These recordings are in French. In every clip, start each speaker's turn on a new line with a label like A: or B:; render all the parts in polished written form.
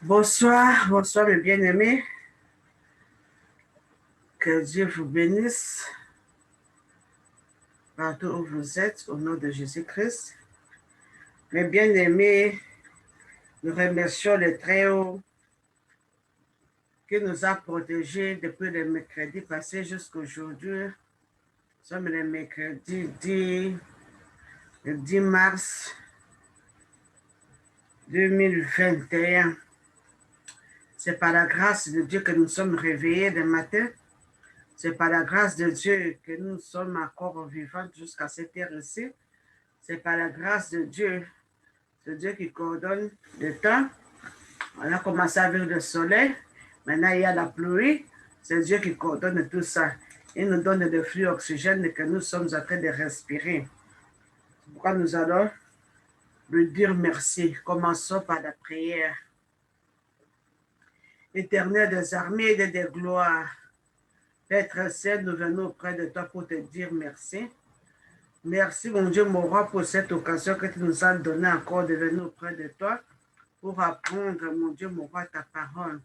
A: Bonsoir, bonsoir mes bien-aimés. Que Dieu vous bénisse partout où vous êtes, au nom de Jésus-Christ. Mes bien-aimés, nous remercions le Très-Haut qui nous a protégés depuis le mercredi passé jusqu'à aujourd'hui. Nous sommes le mercredi le 10 mars 2021. C'est par la grâce de Dieu que nous sommes réveillés le matin. C'est par la grâce de Dieu que nous sommes encore vivants jusqu'à cette heure-ci. C'est par la grâce de Dieu. C'est Dieu qui coordonne le temps. On a commencé avec le soleil. Maintenant, il y a la pluie. C'est Dieu qui coordonne tout ça. Il nous donne le flux oxygène que nous sommes en train de respirer. C'est pourquoi nous allons lui dire merci. Commençons par la prière. Éternel des armées et des gloires, Père très saint, nous venons auprès de toi pour te dire merci. Merci, mon Dieu, mon roi, pour cette occasion que tu nous as donnée encore de venir auprès de toi pour apprendre, mon Dieu, mon roi, ta parole.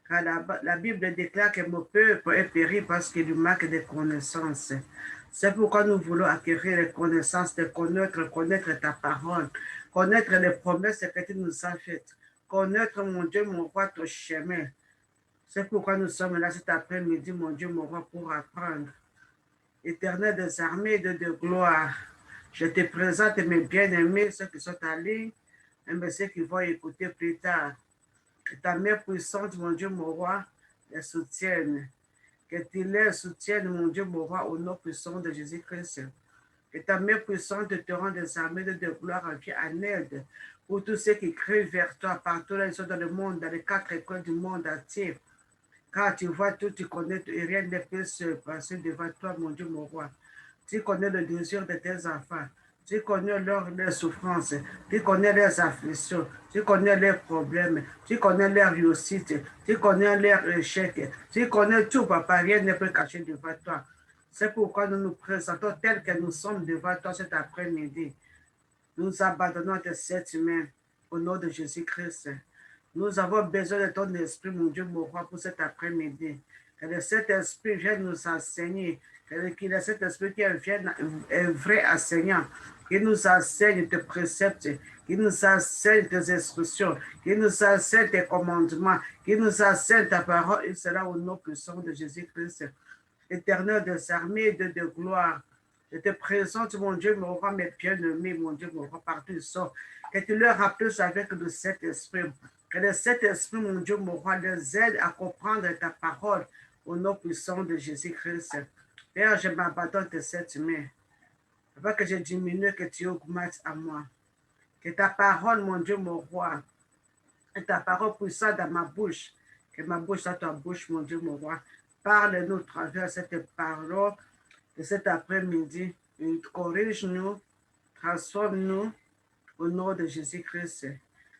A: Car la Bible déclare que mon peuple est péri parce qu'il lui manque de connaissances. C'est pourquoi nous voulons acquérir les connaissances, de connaître ta parole, connaître les promesses que tu nous as faites, connaître, mon Dieu, mon roi, ton chemin. C'est pourquoi nous sommes là cet après-midi, mon Dieu, mon roi, pour apprendre. Éternel des armées de gloire, je te présente mes bien-aimés, ceux qui sont en ligne, et ceux qui vont écouter plus tard. Que ta main puissante, mon Dieu, mon roi, les soutienne. Que tu les soutiennes, mon Dieu, mon roi, au nom puissant de Jésus-Christ. Que ta main puissante te rende des armées de gloire en aide pour tous ceux qui crient vers toi partout là, ils sont dans le monde, dans les 4 écoles du monde entier. Car tu vois tout, tu connais tout, et rien ne peut se passer devant toi, mon Dieu, mon roi. Tu connais le désir de tes enfants. Tu connais leurs souffrances. Tu connais leurs afflictions. Tu connais leurs problèmes. Tu connais leurs réussites. Tu connais leurs échecs. Tu connais tout, papa. Rien ne peut cacher devant toi. C'est pourquoi nous nous présentons tels que nous sommes devant toi cet après-midi. Nous abandonnons tes sept mains au nom de Jésus-Christ. Nous avons besoin de ton esprit, mon Dieu, mon roi, pour cet après-midi. Que le Saint-Esprit vienne nous enseigner. Que le Saint-Esprit qui vienne un vrai enseignant. Qui nous enseigne tes préceptes. Qui nous enseigne tes instructions. Qui nous enseigne tes commandements. Qui nous enseigne ta parole. Et cela au nom puissant de Jésus-Christ. Éternel des armées de gloire. Je te présente, mon Dieu, mon roi, mes bien-aimés, mon Dieu, mon roi, partout ils sont. Que tu leur rappelles avec le Saint-Esprit. Que le Saint-Esprit, mon Dieu, mon roi, les aide à comprendre ta parole au nom puissant de Jésus-Christ. Père, je m'abandonne de cette main. Afin que je diminue, que tu augmentes à moi. Que ta parole, mon Dieu, mon roi, et ta parole puissante dans ma bouche. Que ma bouche soit ta bouche, mon Dieu, mon roi. Parle-nous à travers cette parole de cet après-midi. Corrige-nous, transforme-nous au nom de Jésus-Christ.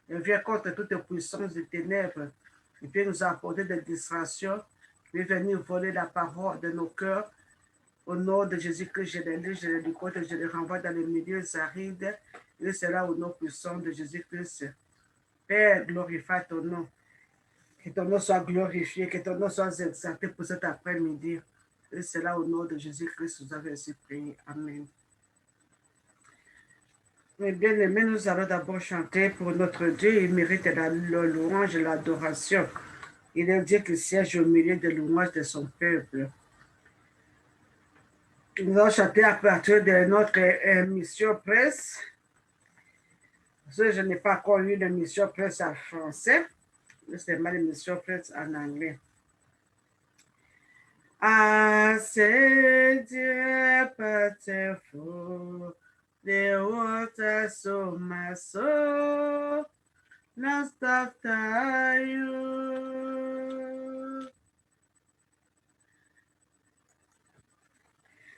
A: Et viens contre toute puissance des ténèbres qui peut nous apporter des distractions, qui peut venir voler la parole de nos cœurs. Au nom de Jésus-Christ, je les lis, je les décote, je les renvoie dans les milieux arides. Et c'est là au nom puissant de Jésus-Christ. Père, glorifie ton nom. Que ton nom soit glorifié, que ton nom soit exalté pour cet après-midi. Et c'est là au nom de Jésus-Christ, vous avez ainsi prié. Amen. Mes bien-aimés, nous allons d'abord chanter pour notre Dieu. Il mérite la louange et l'adoration. Il est Dieu qui siège au milieu des louanges de son peuple. Nous allons chanter à partir de notre émission presse. Parce que je n'ai pas encore eu l'émission presse en français. C'est ma émission presse en anglais. I said, dear pitiful, the waters of my soul, lost after you.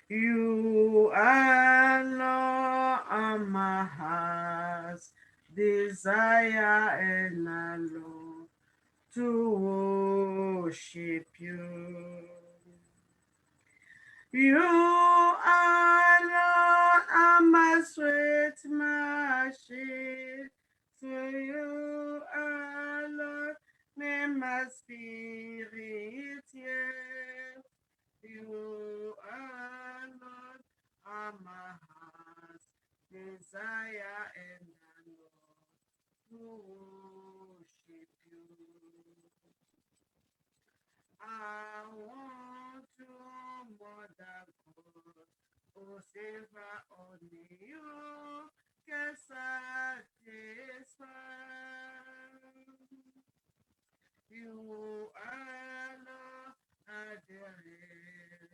A: You are Lord of my heart's desire, and I long to worship you. You are Lord, I'm my sweet, my shield. So you are Lord. spirit, yes. You are Lord, are my heart's desire, and I long to worship you. I want to more than God, oh Savior, only you can satisfy. You are Lord, adoration,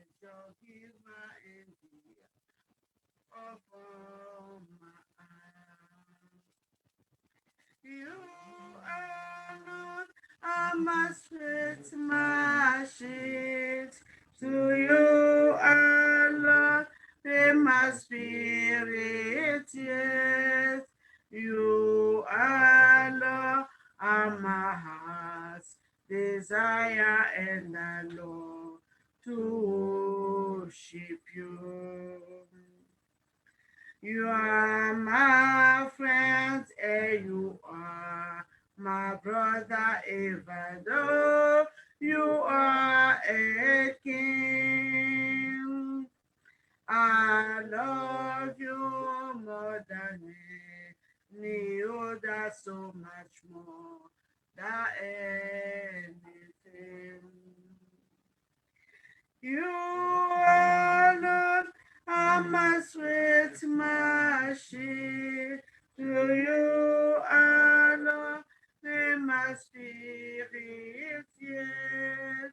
A: give my India of all my eyes. You are Lord, I'm my strength, my shield. To you, our Lord, in my spirit, yes. You are Lord, are my heart's desire, and I long to worship you. You are my friend, and you are my brother, even though you are a king. I love you more than any other, so much more than anything. You are Lord, I'm my sweet, my shield. To you are Lord, in my spirit, yes.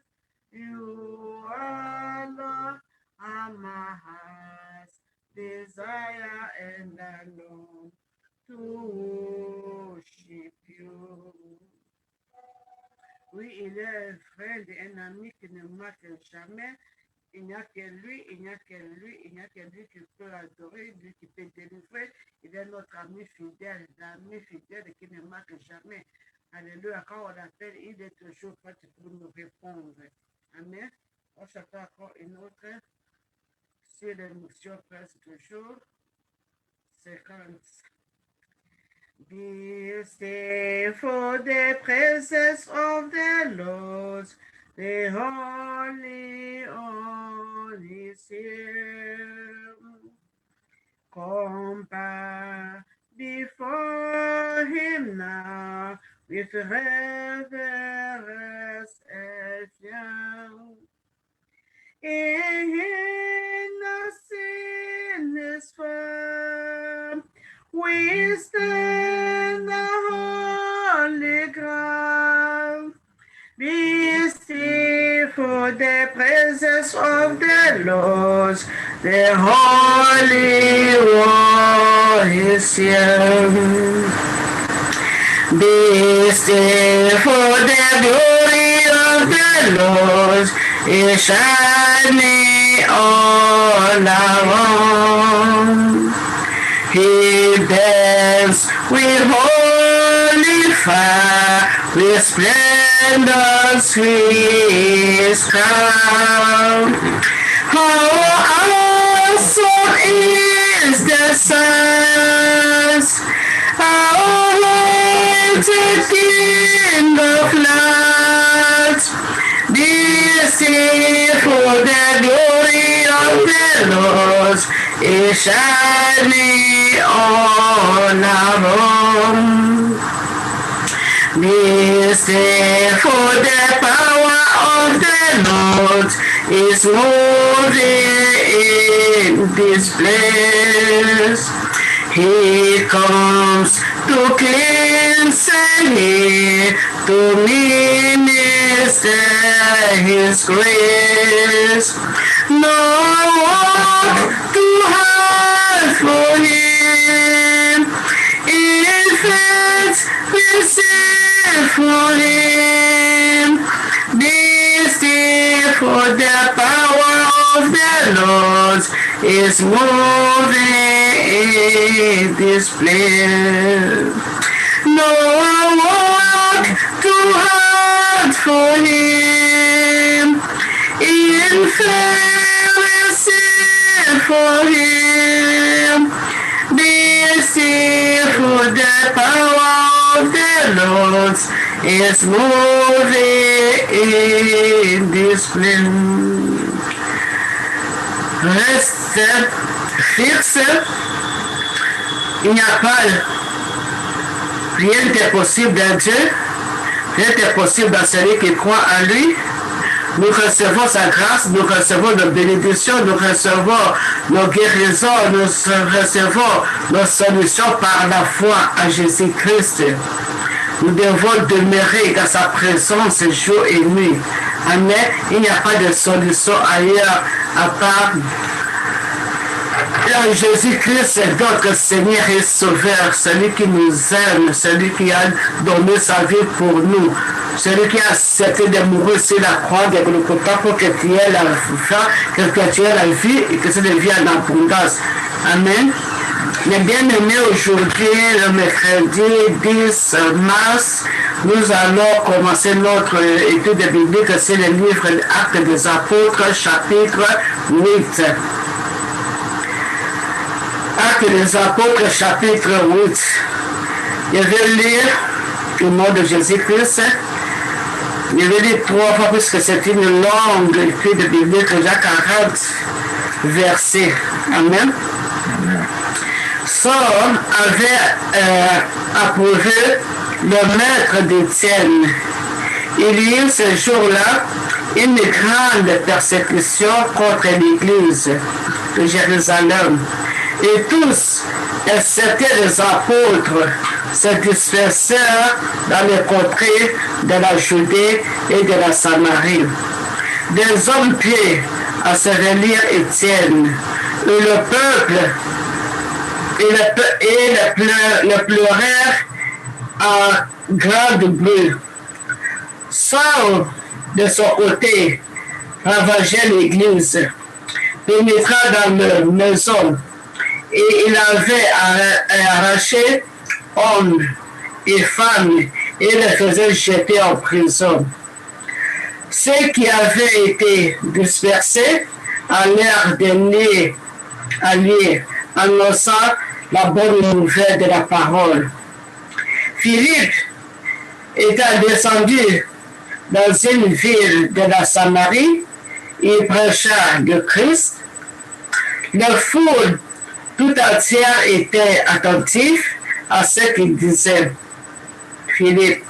A: You are Lord, I'm my heart's desire, and I long to worship you. Oui, il est un frère et un ami qui ne manque jamais. Il n'y a que lui, il n'y a que lui, il n'y a que lui qui peut adorer, lui qui peut délivrer. Il est notre ami fidèle qui ne manque jamais. Alléluia. Quand on l'appelle, il est toujours prêt pour nous répondre. Amen. On s'attend encore une autre sur l'émotion presque toujours. 50. Be still for the presence of the Lord. The Holy One is here. Come back before Him now with reverence and fear. In Him nothing is firm. We stand the holy ground. Be still for the presence of the Lord. The Holy One is here. Be still for the glory of the Lord is shining all around. He danced with holy fire, with splendor his crown. How awesome is the sight! How holy King of light! Be still for the glory of the Lord is shining all around. Be still for the power of the Lord is moving in this place. He comes to cleanse and heal, to minister His grace. No one too hard for Him. In faith, receive for Him. Be still for the power of the Lord is moving in this place. No work too hard for Him. In faith, receive for Him. Be still for the power of the Lord is moving indiscipline. Reste fixe. Il n'y a pas, rien n'est possible dans Dieu, rien n'est possible dans celui qui croit en lui. Nous recevons sa grâce, nous recevons nos bénédictions, nous recevons nos guérisons, nous recevons nos solutions par la foi en Jésus-Christ. Nous devons demeurer dans sa présence jour et nuit. Amen. Il n'y a pas de solution ailleurs à part Jésus-Christ est notre Seigneur et Sauveur, celui qui nous aime, celui qui a donné sa vie pour nous, celui qui a accepté de mourir sur la croix de Golgotha pour que tu aies la foi, que tu aies la vie et que cette vie en abondance. Amen. Mes bien-aimés, aujourd'hui, le mercredi 10 mars, nous allons commencer notre étude biblique, c'est le livre Actes des Apôtres, chapitre 8. Actes des Apôtres, chapitre 8. Je vais lire au nom de Jésus-Christ. Je vais lire 3 fois puisque c'est une longue étude biblique, déjà 40 versets. Amen. Saul avait approuvé le maître d'Étienne. Il y eut ce jour-là une grande persécution contre l'Église de Jérusalem. Et tous, excepté les apôtres, se dispersèrent dans les contrées de la Judée et de la Samarie. Des hommes pieux à se relire Étienne, et le peuple le pleurèrent à grande bruit. Saul, de son côté, ravageait l'église, pénétra dans leur maison, et il avait arraché hommes et femmes et les faisait jeter en prison. Ceux qui avaient été dispersés allèrent donner à lui, annonçant la bonne nouvelle de la parole. Philippe étant descendu dans une ville de la Samarie, il prêcha le Christ. La foule tout entière était attentive à ce qu'il disait. Philippe,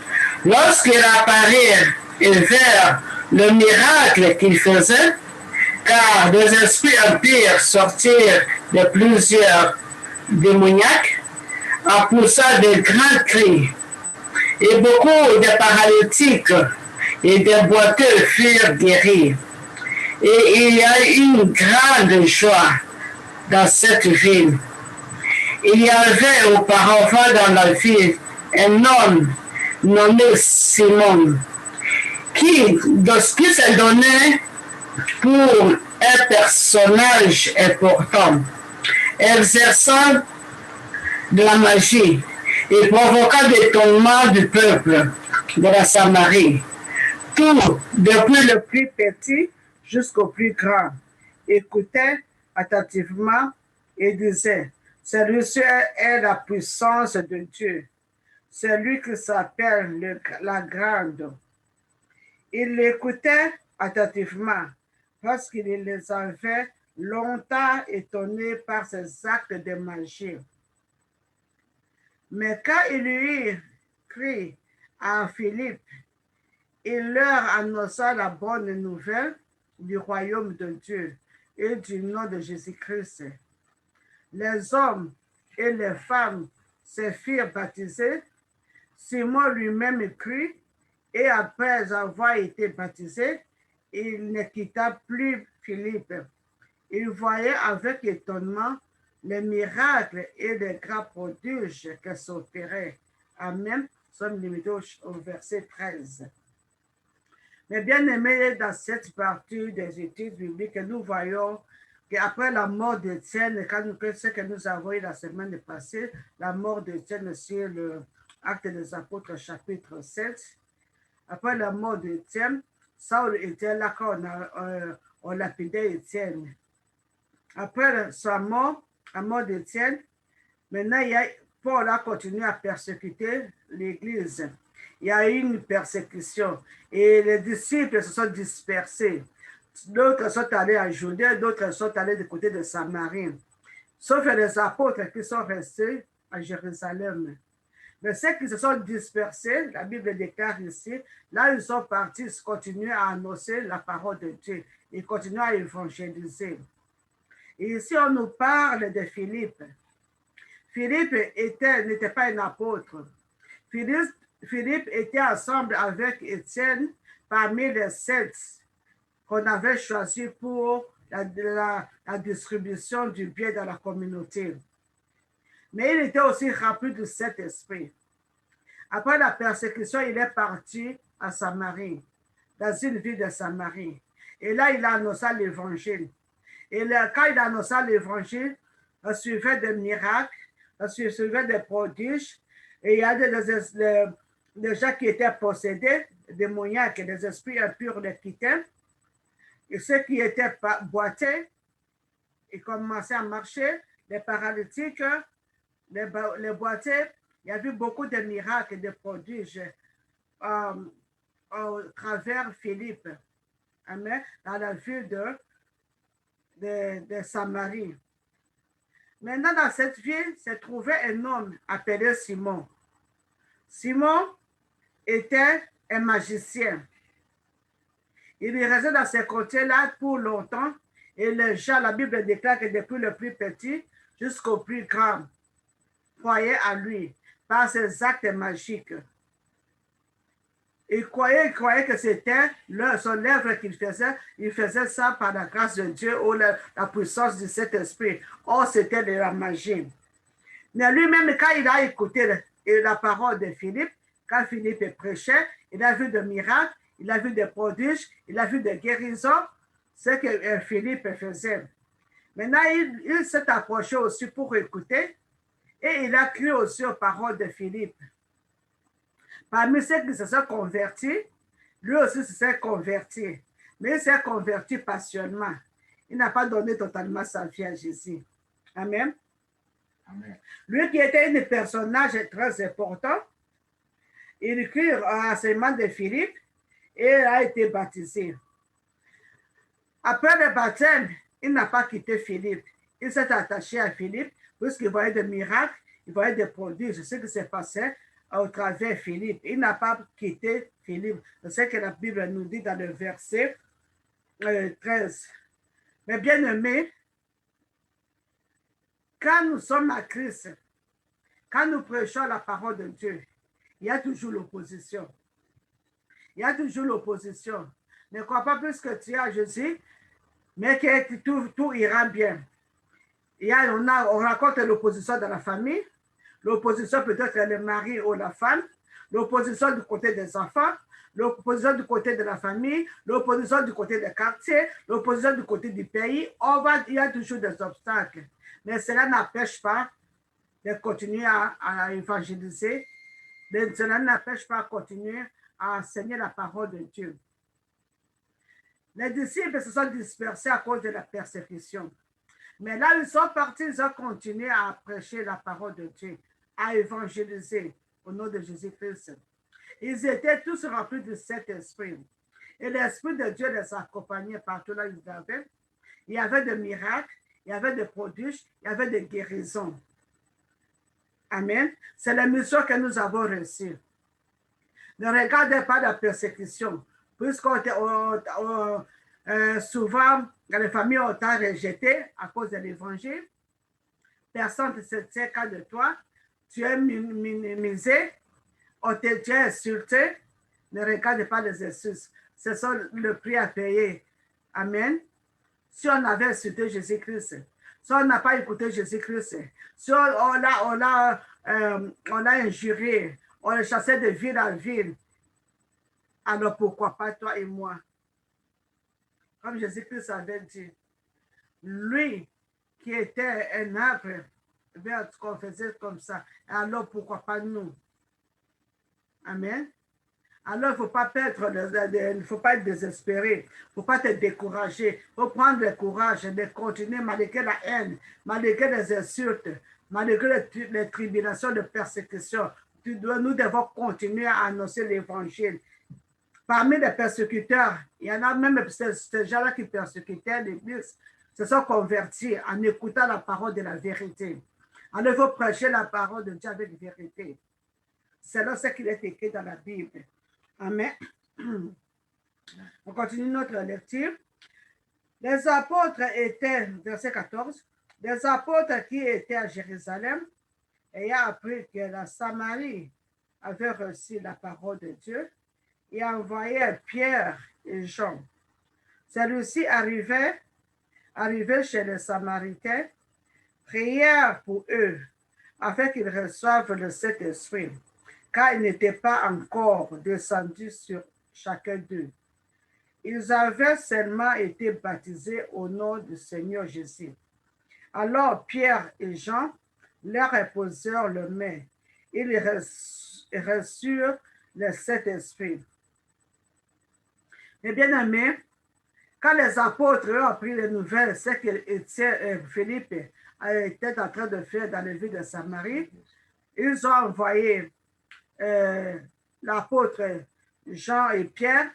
A: lorsqu'il apparut et vers le miracle qu'il faisait, car des esprits impurs sortirent de plusieurs démoniaques, en poussant de grands cris, et beaucoup de paralytiques et de boiteux furent guéris. Et il y a une grande joie dans cette ville. Il y avait auparavant dans la ville un homme nommé Simon, qui s'est donné pour un personnage important, exerçant de la magie et provoquant l'étonnement du peuple de la Samarie. Tout, depuis le plus petit jusqu'au plus grand, écoutait attentivement et disait, celui-ci est la puissance de Dieu, celui qui s'appelle la grande. Il l'écoutait attentivement parce qu'il les avait longtemps étonnés par ses actes de magie. Mais quand il eut crié à Philippe, il leur annonça la bonne nouvelle du royaume de Dieu et du nom de Jésus-Christ. Les hommes et les femmes se firent baptiser. Simon lui-même crut et après avoir été baptisé, il ne quitta plus Philippe. Il voyait avec étonnement les miracles et les grands prodiges que s'opéraient. Amen. Nous sommes limités au verset 13. Mais bien aimé, dans cette partie des études bibliques, nous voyons qu'après la mort d'Étienne, ce que nous avons eu la semaine passée, la mort d'Étienne sur le Acte des Apôtres, chapitre 7, après la mort d'Étienne, Saul était là quand on lapidait Étienne. Après sa mort, la mort d'Étienne, maintenant Paul a continué à persécuter l'Église. il y a eu une persécution. Et les disciples se sont dispersés. D'autres sont allés à Judée, d'autres sont allés du côté de Samarie. Sauf les apôtres qui sont restés à Jérusalem. Mais ceux qui se sont dispersés, la Bible déclare ici, là ils sont partis, ils continuent à annoncer la parole de Dieu. Ils continuent à évangéliser. Et ici, on nous parle de Philippe. Philippe n'était pas un apôtre. Philippe était ensemble avec Étienne parmi les 7 qu'on avait choisis pour la distribution du bien dans la communauté. Mais il était aussi rempli du Saint-Esprit. Après la persécution, il est parti à Samarie, dans une ville de Samarie. Et là, il a annoncé l'évangile. Et là, quand il a annoncé l'évangile, il suivait des miracles, il suivait des prodiges. Et il y a des gens qui étaient possédés, des démoniaques, des esprits impurs les quittaient. Et ceux qui étaient boités, ils commençaient à marcher. Les paralytiques, les boités, il y a eu beaucoup de miracles et de prodiges au travers Philippe. Amen. Dans la ville de Samarie. Maintenant, dans cette ville, se trouvait un homme appelé Simon. Simon était un magicien. Il restait dans ces côtés-là pour longtemps. Et les gens, la Bible déclare que depuis le plus petit jusqu'au plus grand, croyaient à lui par ses actes magiques. Il croyait que c'était son œuvre qu'il faisait. Il faisait ça par la grâce de Dieu ou la puissance du Saint-Esprit. Or, c'était de la magie. Mais lui-même, quand il a écouté la parole de Philippe, quand Philippe prêchait, il a vu des miracles, il a vu des prodiges, il a vu des guérisons, ce que Philippe faisait. Maintenant, il s'est approché aussi pour écouter et il a cru aussi aux paroles de Philippe. Parmi ceux qui se sont convertis, lui aussi se s'est converti. Mais il s'est converti passionnément. Il n'a pas donné totalement sa vie à Jésus. Amen. Amen. Lui qui était un personnage très important, il crut à l'enseignement de Philippe et a été baptisé. Après le baptême, il n'a pas quitté Philippe. Il s'est attaché à Philippe puisqu'il voyait des miracles, il voyait des prodiges. C'est ce qui s'est passé au travers Philippe. Il n'a pas quitté Philippe. C'est ce que la Bible nous dit dans le verset 13. Mais bien aimé, quand nous sommes à Christ, quand nous prêchons la parole de Dieu, il y a toujours l'opposition. Il y a toujours l'opposition. Ne crois pas plus que tu es à Jésus, mais que tout ira bien. On rencontre l'opposition dans la famille, l'opposition peut-être le mari ou la femme, l'opposition du côté des enfants, l'opposition du côté de la famille, l'opposition du côté des quartiers, l'opposition du côté du pays. Il y a toujours des obstacles. Mais cela n'empêche pas de continuer à évangéliser. Cela n'empêche pas de continuer à enseigner la parole de Dieu. Les disciples se sont dispersés à cause de la persécution. Mais là, ils sont partis, ils ont continué à prêcher la parole de Dieu, à évangéliser au nom de Jésus-Christ. Ils étaient tous remplis du Saint-Esprit. Et l'Esprit de Dieu les accompagnait partout là où ils avaient. Il y avait des miracles, il y avait des prodiges, il y avait des guérisons. Amen. C'est la mission que nous avons reçue. Ne regardez pas la persécution, puisqu'on souvent, les familles ont été rejetées à cause de l'évangile. Personne ne se tient qu'à de toi. Tu es minimisé, tu es insulté. Ne regarde pas les excuses. C'est ça le prix à payer. Amen. Si on avait insulté Jésus-Christ, si on n'a pas écouté Jésus-Christ, si on l'a injuré, on le chassait de ville en ville, alors pourquoi pas toi et moi? Comme Jésus-Christ avait dit, lui qui était un arbre, qu'on faisait comme ça, alors pourquoi pas nous? Amen. Alors, il ne faut pas perdre, il ne faut pas être désespéré, il ne faut pas te décourager, il faut prendre le courage de continuer malgré la haine, malgré les insultes, malgré les tribulations de persécution. nous devons continuer à annoncer l'évangile. Parmi les persécuteurs, il y en a même ces gens-là qui persécutaient l'Église, se sont convertis en écoutant la parole de la vérité. Alors, il faut prêcher la parole de Dieu avec vérité. C'est là ce qu'il est écrit dans la Bible. Amen. On continue notre lecture. Les apôtres étaient, verset 14, les apôtres qui étaient à Jérusalem, ayant appris que la Samarie avait reçu la parole de Dieu, et envoyaient Pierre et Jean. Celui-ci arrivait chez les Samaritains, prièrent pour eux, afin qu'ils reçoivent le Saint-Esprit, car il n'était pas encore descendu sur chacun d'eux. Ils avaient seulement été baptisés au nom du Seigneur Jésus. Alors Pierre et Jean leur imposèrent le main. Ils reçurent le Saint-Esprit. Mes bien-aimés, quand les apôtres ont appris les nouvelles, ce que Philippe était en train de faire dans les villes de Samarie, ils ont envoyé l'apôtre Jean et Pierre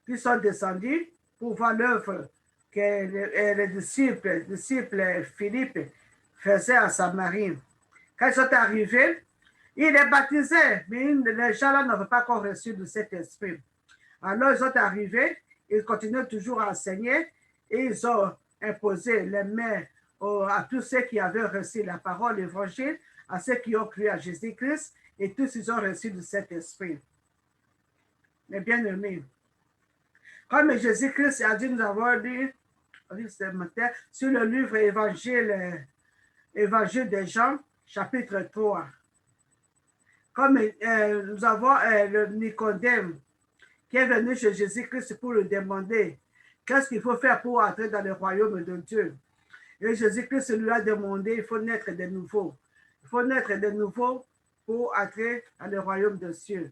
A: qui sont descendus pour voir l'œuvre que les disciples Philippe faisaient à Samarie. Quand ils sont arrivés, ils les baptisaient, mais les gens-là n'avaient pas encore reçu de cet esprit. Alors ils sont arrivés, ils continuent toujours à enseigner et ils ont imposé les mains à tous ceux qui avaient reçu la parole, l'évangile, à ceux qui ont cru à Jésus-Christ, et tous ils ont reçu de cet esprit. Mais bien aimés, comme Jésus-Christ a dit, nous avons lu ce matin sur le livre Évangile de Jean, chapitre 3. Comme nous avons le Nicodème qui est venu chez Jésus-Christ pour lui demander qu'est-ce qu'il faut faire pour entrer dans le royaume de Dieu. Et Jésus-Christ lui a demandé, il faut naître de nouveau. Il faut naître de nouveau pour entrer dans le royaume de Dieu.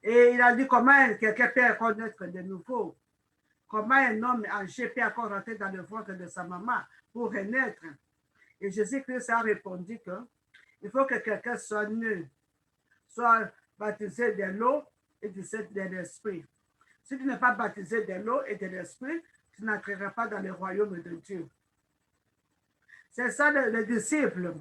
A: Et il a dit comment quelqu'un peut encore naître de nouveau. Comment un homme âgé peut encore rentrer dans le ventre de sa maman pour renaître. Et Jésus-Christ a répondu qu'il faut que quelqu'un soit né, soit baptisé de l'eau et de l'esprit. Si tu n'es pas baptisé de l'eau et de l'esprit, tu n'entreras pas dans le royaume de Dieu. C'est ça les disciples.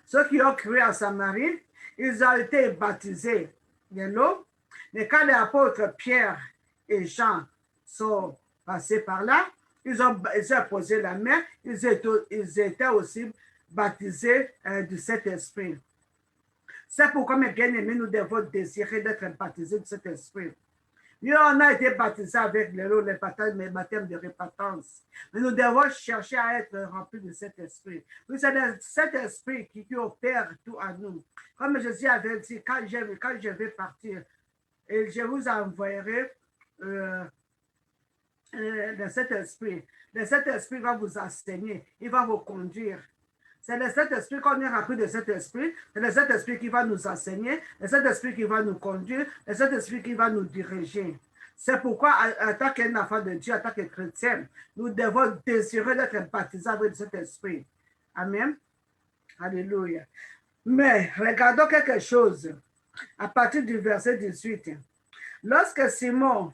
A: Ceux qui ont cru à Samarie, ils ont été baptisés de l'eau. Mais quand les apôtres Pierre et Jean sont passés par là, ils ont posé la main, ils étaient aussi baptisés du Saint-Esprit. C'est pourquoi, mes bien-aimés, nous devons désirer d'être baptisés du Saint-Esprit. Nous, on a été baptisés avec l'eau, le baptême de repentance. Mais nous devons chercher à être remplis de cet esprit. Oui, c'est cet esprit qui opère tout à nous. Comme Jésus avait dit, quand je vais partir, et je vous envoyerai de cet esprit. Le Saint-Esprit va vous enseigner, il va vous conduire. C'est le Saint-Esprit qu'on est rempli de cet esprit. C'est le Saint-Esprit qui va nous enseigner, le Saint-Esprit qui va nous conduire, le Saint-Esprit qui va nous diriger. C'est pourquoi, en tant qu'un enfant de Dieu, en tant que chrétien, nous devons désirer d'être baptisés avec cet esprit. Amen. Alléluia. Mais regardons quelque chose à partir du verset 18. Lorsque Simon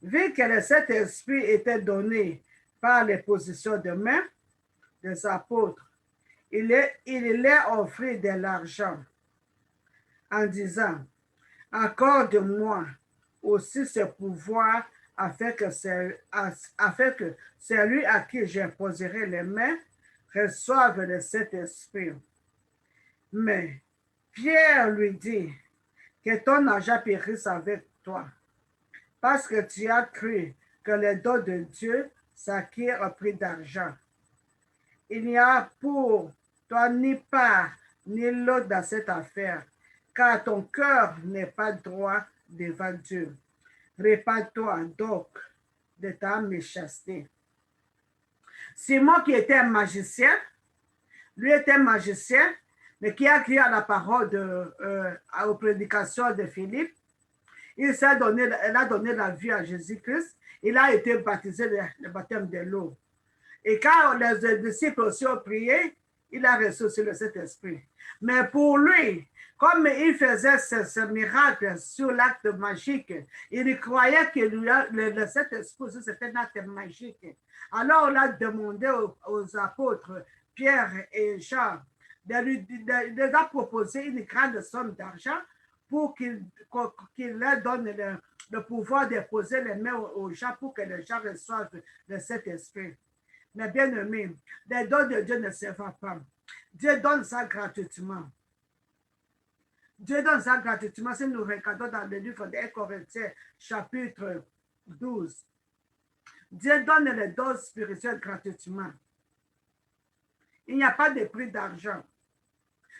A: vit que le Saint-Esprit était donné par les positions de main des apôtres, il leur offrit de l'argent en disant, accorde-moi aussi ce pouvoir afin que celui à qui j'imposerai les mains reçoive le Saint-Esprit. Mais Pierre lui dit, que ton argent périsse avec toi, parce que tu as cru que le don de Dieu s'acquiert au prix d'argent. Il n'y a pour toi ni part ni lot dans cette affaire, car ton cœur n'est pas droit devant Dieu. Répands-toi donc de ta méchanceté. Simon, qui était un magicien, lui était un magicien, mais qui a crié à la parole aux prédications de Philippe. Il a donné la vie à Jésus-Christ. Il a été baptisé le baptême de l'eau. Et quand les disciples aussi ont prié, il a reçu aussi le Saint-Esprit. Mais pour lui, Comme il faisait ce miracle sur l'acte magique, il croyait que le Saint-Esprit aussi c'était un acte magique. Alors on a demandé aux apôtres Pierre et Jean de leur proposer une grande somme d'argent pour qu'il leur donne le pouvoir de poser les mains aux gens pour que les gens reçoivent le Saint-Esprit. Mais bien aimé, les dons de Dieu ne se vendent pas. Dieu donne ça gratuitement. Dieu donne ça gratuitement si nous regardons dans le livre des Corinthiens, chapitre 12. Dieu donne les dons spirituels gratuitement. Il n'y a pas de prix d'argent.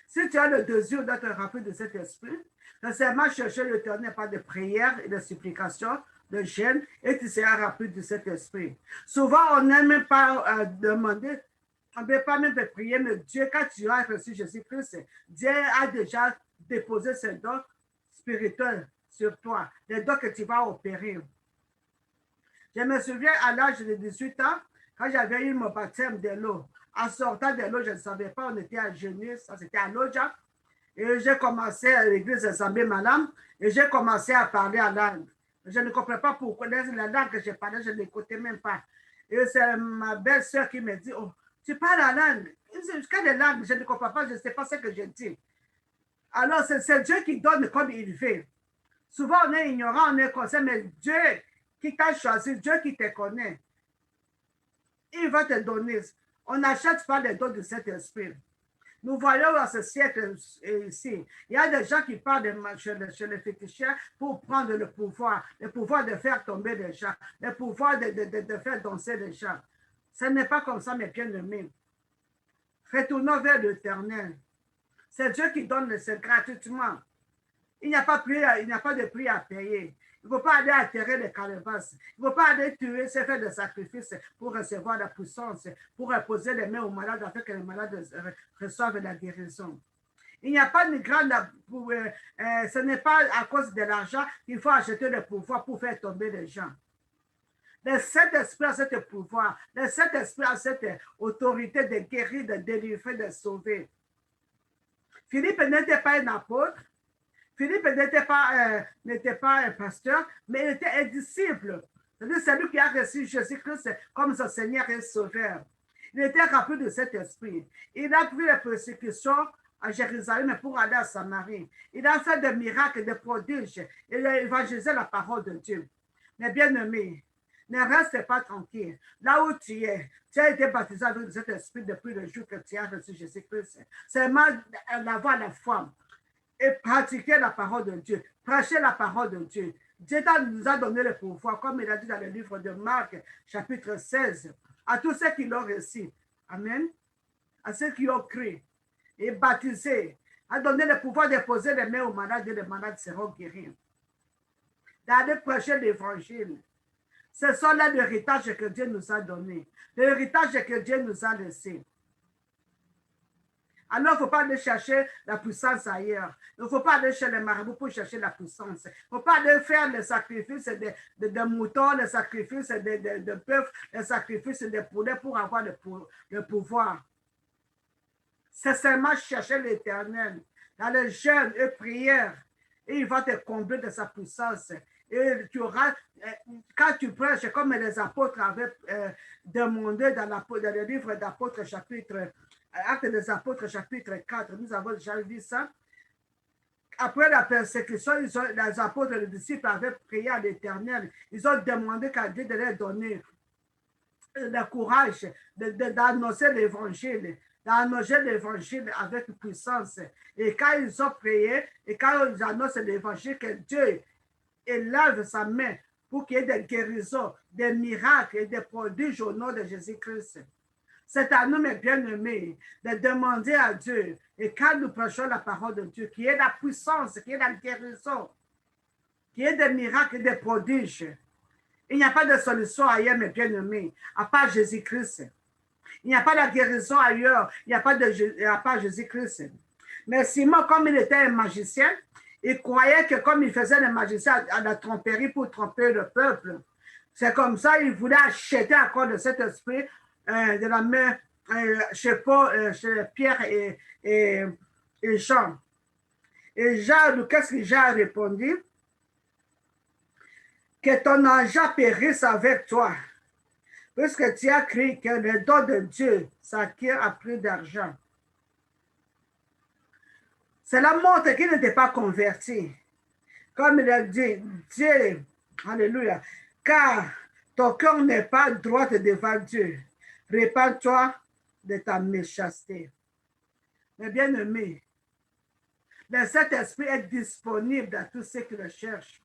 A: Si tu as le désir d'être rempli de cet esprit, ne seulement chercher l'éternel par de prières et de supplications, de jeûne, et tu seras rempli de cet esprit. Souvent, on n'aime pas demander, on ne peut pas même prier, mais Dieu, quand tu as reçu Jésus-Christ, Dieu a déjà déposé ses dons spirituels sur toi, les dons que tu vas opérer. Je me souviens à l'âge de 18 ans, quand j'avais eu mon baptême de l'eau. En sortant de l'eau, je ne savais pas, on était à Genève, ça c'était à Loja. Et j'ai commencé à l'église d'Assemblée Madame, et j'ai commencé à parler en langue. Je ne comprenais pas pourquoi la langue que je parlais, je ne l'écoutais même pas. Et c'est ma belle-sœur qui me dit, oh, tu parles en langue. Quelle langue? Je ne comprends pas, je ne sais pas ce que je dis. Alors, c'est Dieu qui donne comme il veut. Souvent, on est ignorant, on est conscient, mais Dieu qui t'a choisi, Dieu qui te connaît, il va te donner. On n'achète pas les dons de cet esprit. Nous voyons dans ce siècle ici, il y a des gens qui parlent chez les féticheurs pour prendre le pouvoir de faire tomber les gens, le pouvoir de faire danser les gens. Ce n'est pas comme ça, mes bien-aimés. Retournons vers l'Éternel. C'est Dieu qui donne le secret gratuitement. Il n'y a pas de prix à payer. Il ne faut pas aller atterrer les calebasses. Il ne faut pas aller tuer, se faire des sacrifices pour recevoir la puissance, pour reposer les mains aux malades afin que les malades reçoivent la guérison. Il n'y a pas de grande... ce n'est pas à cause de l'argent qu'il faut acheter le pouvoir pour faire tomber les gens. Le Saint-Esprit a ce pouvoir. Le Saint-Esprit a cette autorité de guérir, de délivrer, de sauver. Philippe n'était pas un apôtre. Philippe n'était pas un pasteur, mais il était un disciple. C'est lui qui a reçu Jésus-Christ comme son Seigneur et Sauveur. Il était rempli de cet esprit. Il a pris les persécutions à Jérusalem pour aller à Samarie. Il a fait des miracles, des prodiges. Il a évangélisé la parole de Dieu. Mais bien aimé, ne reste pas tranquille. Là où tu as été baptisé avec cet esprit depuis le jour que tu as reçu Jésus-Christ. Seulement d'avoir la foi et pratiquer la parole de Dieu, prêcher la parole de Dieu. Dieu nous a donné le pouvoir, comme il a dit dans le livre de Marc, chapitre 16, à tous ceux qui l'ont reçu. Amen. À ceux qui ont cru et baptisé, a donné le pouvoir de poser les mains aux malades et les malades seront guéris. D'aller prêcher l'évangile. Ce sont là l'héritage que Dieu nous a donné, l'héritage que Dieu nous a laissé. Alors, il ne faut pas aller chercher la puissance ailleurs. Il ne faut pas aller chez les marabouts pour chercher la puissance. Il ne faut pas aller faire les sacrifices de moutons, les sacrifices de bœufs, les sacrifices de poulets pour avoir le pouvoir. C'est seulement chercher l'Éternel dans les jeûnes et prières. Et il va te combler de sa puissance. Et tu auras, quand tu prêches, comme les apôtres avaient demandé dans le livre d'Apôtres, chapitre Actes des Apôtres, chapitre 4, nous avons déjà vu ça. Après la persécution, les apôtres et les disciples avaient prié à l'Éternel. Ils ont demandé qu'à Dieu de leur donner le courage d'annoncer l'Évangile, avec puissance. Et quand ils ont prié, et quand ils annoncent l'Évangile, que Dieu élève sa main pour qu'il y ait des guérisons, des miracles et des prodiges au nom de Jésus-Christ. C'est à nous, mes bien-aimés, de demander à Dieu, et quand nous prêchons la parole de Dieu, qu'il y ait la puissance, qu'il y ait la guérison, qu'il y ait des miracles et des prodiges. Il n'y a pas de solution ailleurs, mes bien-aimés, à part Jésus-Christ. Il n'y a pas de guérison ailleurs, il n'y a pas à part Jésus-Christ. Mais Simon, comme il était un magicien, il croyait que comme il faisait le magicien à la tromperie pour tromper le peuple, c'est comme ça, il voulait acheter encore de cet esprit de la main chez Pierre et Jean. Et Jean, qu'est-ce que Jean a répondu? Que ton argent périsse avec toi, puisque tu as cru que le don de Dieu s'acquiert à prix d'argent. Cela montre qu'il n'était pas converti. Comme il a dit, Dieu, alléluia, car ton cœur n'est pas droit devant Dieu. Répands-toi de ta méchanceté. Mais bien aimé, le Saint-Esprit est disponible à tous ceux qui le cherchent.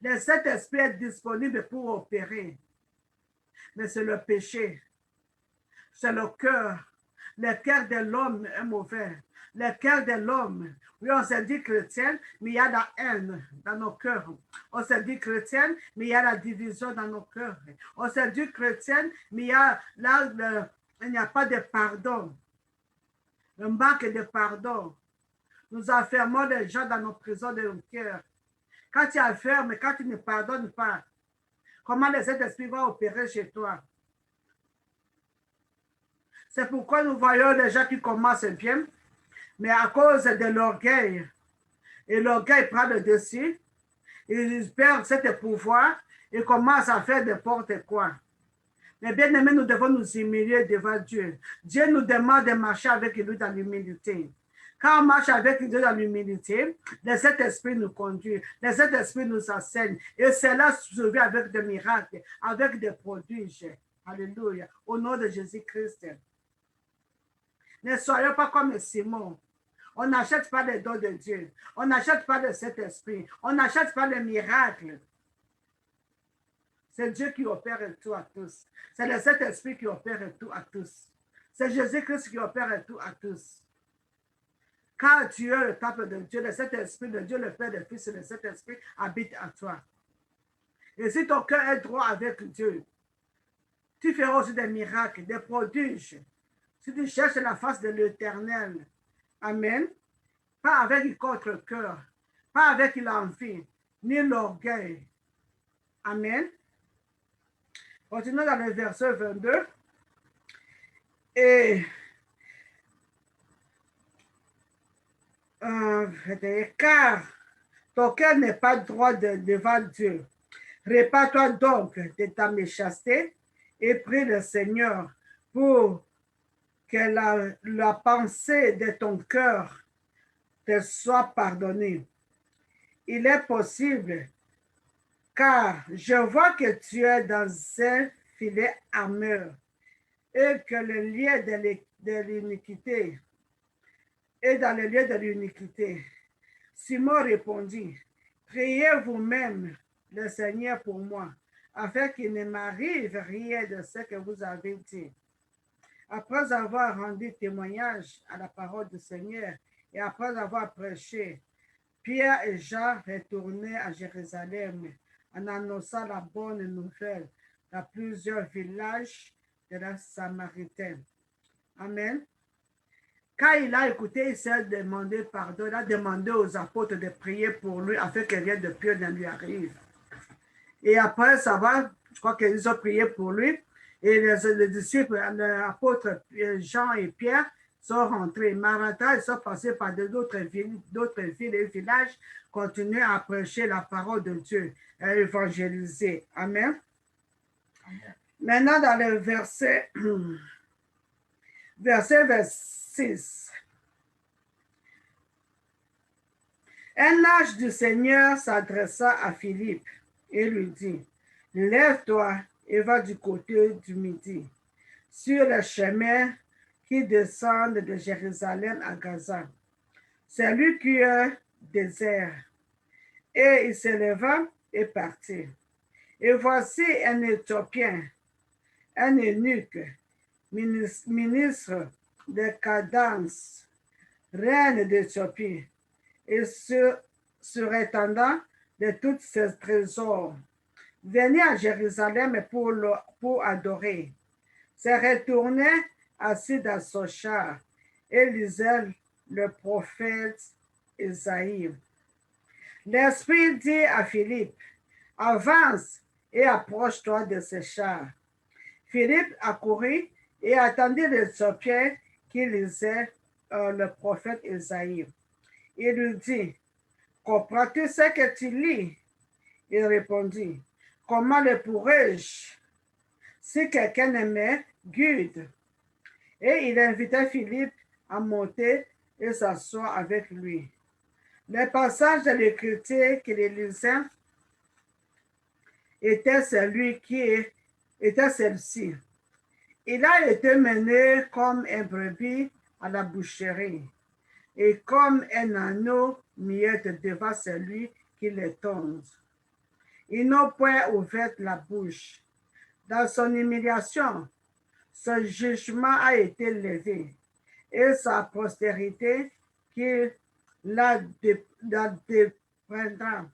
A: Le Saint-Esprit est disponible pour opérer. Mais c'est le péché. C'est le cœur. Le cœur de l'homme est mauvais. Le cœur de l'homme, oui, on se dit chrétien, mais il y a la haine dans nos cœurs. On se dit chrétien, mais il y a la division dans nos cœurs. On se dit chrétien, mais il y a là, il n'y a pas de pardon. Le manque de pardon. Nous enfermons les gens dans nos prisons de nos cœurs. Quand tu enfermes, quand tu ne pardonnes pas, comment les Saint-Esprit vont opérer chez toi? C'est pourquoi nous voyons les gens qui commencent bien, mais à cause de l'orgueil, et l'orgueil prend le dessus, ils perdent ce pouvoir et commencent à faire n'importe quoi. Mais bien aimés, nous devons nous humilier devant Dieu. Dieu nous demande de marcher avec lui dans l'humilité. Quand on marche avec Dieu dans l'humilité, le Saint-Esprit nous conduit, le Saint-Esprit nous enseigne. Et cela se fait avec des miracles, avec des prodiges. Alléluia. Au nom de Jésus-Christ. Ne soyons pas comme Simon. On n'achète pas les dons de Dieu. On n'achète pas le Saint-Esprit. On n'achète pas les miracles. C'est Dieu qui opère tout à tous. C'est le Saint-Esprit qui opère tout à tous. C'est Jésus-Christ qui opère tout à tous. Quand tu es le temple de Dieu, le Saint-Esprit de Dieu, le Père, le Fils et le Saint-Esprit habitent en toi. Et si ton cœur est droit avec Dieu, tu feras aussi des miracles, des prodiges. Si tu cherches la face de l'Éternel, amen, pas avec contre-cœur, pas avec l'envie, ni l'orgueil. Amen. Continuons dans le verset 22. Et car ton cœur n'est pas droit devant Dieu. Répands-toi donc de ta méchanceté et prie le Seigneur pour que la pensée de ton cœur te soit pardonnée. Il est possible, car je vois que tu es dans un filet armure et que le lien de l'iniquité est dans le lieu de l'iniquité. Simon répondit, priez vous-même le Seigneur pour moi, afin qu'il ne m'arrive rien de ce que vous avez dit. Après avoir rendu témoignage à la parole du Seigneur et après avoir prêché, Pierre et Jean retournaient à Jérusalem en annonçant la bonne nouvelle dans plusieurs villages de la Samaritaine. Amen. Quand il a écouté, il s'est demandé pardon. Il a demandé aux apôtres de prier pour lui afin que rien de pire ne lui arrive. Et après, ça va, je crois qu'ils ont prié pour lui. Et les disciples, les apôtres Jean et Pierre sont rentrés. Maranatha, ils sont passés par d'autres villes et villages, continuent à prêcher la parole de Dieu, à évangéliser. Amen. Amen. Maintenant, dans le verset 26. Un ange du Seigneur s'adressa à Philippe et lui dit, lève-toi et va du côté du midi, sur le chemin qui descend de Jérusalem à Gaza. C'est lui qui est désert. Et il se leva et partit. Et voici un Éthiopien, un eunuque, ministre de Cadence, reine d'Éthiopie, et surintendant de tous ses trésors, venait à Jérusalem pour adorer. Se retournait assis dans son char et lisait le prophète Isaïe. L'Esprit dit à Philippe, avance et approche-toi de ce char. Philippe accourut et attendit l'Éthiopien qui lisait le prophète Isaïe. Il lui dit, comprends-tu ce que tu lis? Il répondit, comment le pourrais-je si quelqu'un ne me guide? Et il invita Philippe à monter et s'asseoir avec lui. Le passage de l'Écriture qu'il lisait était était celle-ci. Il a été mené comme un brebis à la boucherie et comme un agneau muette devant celui qui le tond. Ils n'ont point ouvert la bouche. Dans son humiliation, ce jugement a été levé et sa postérité qui la déprendra,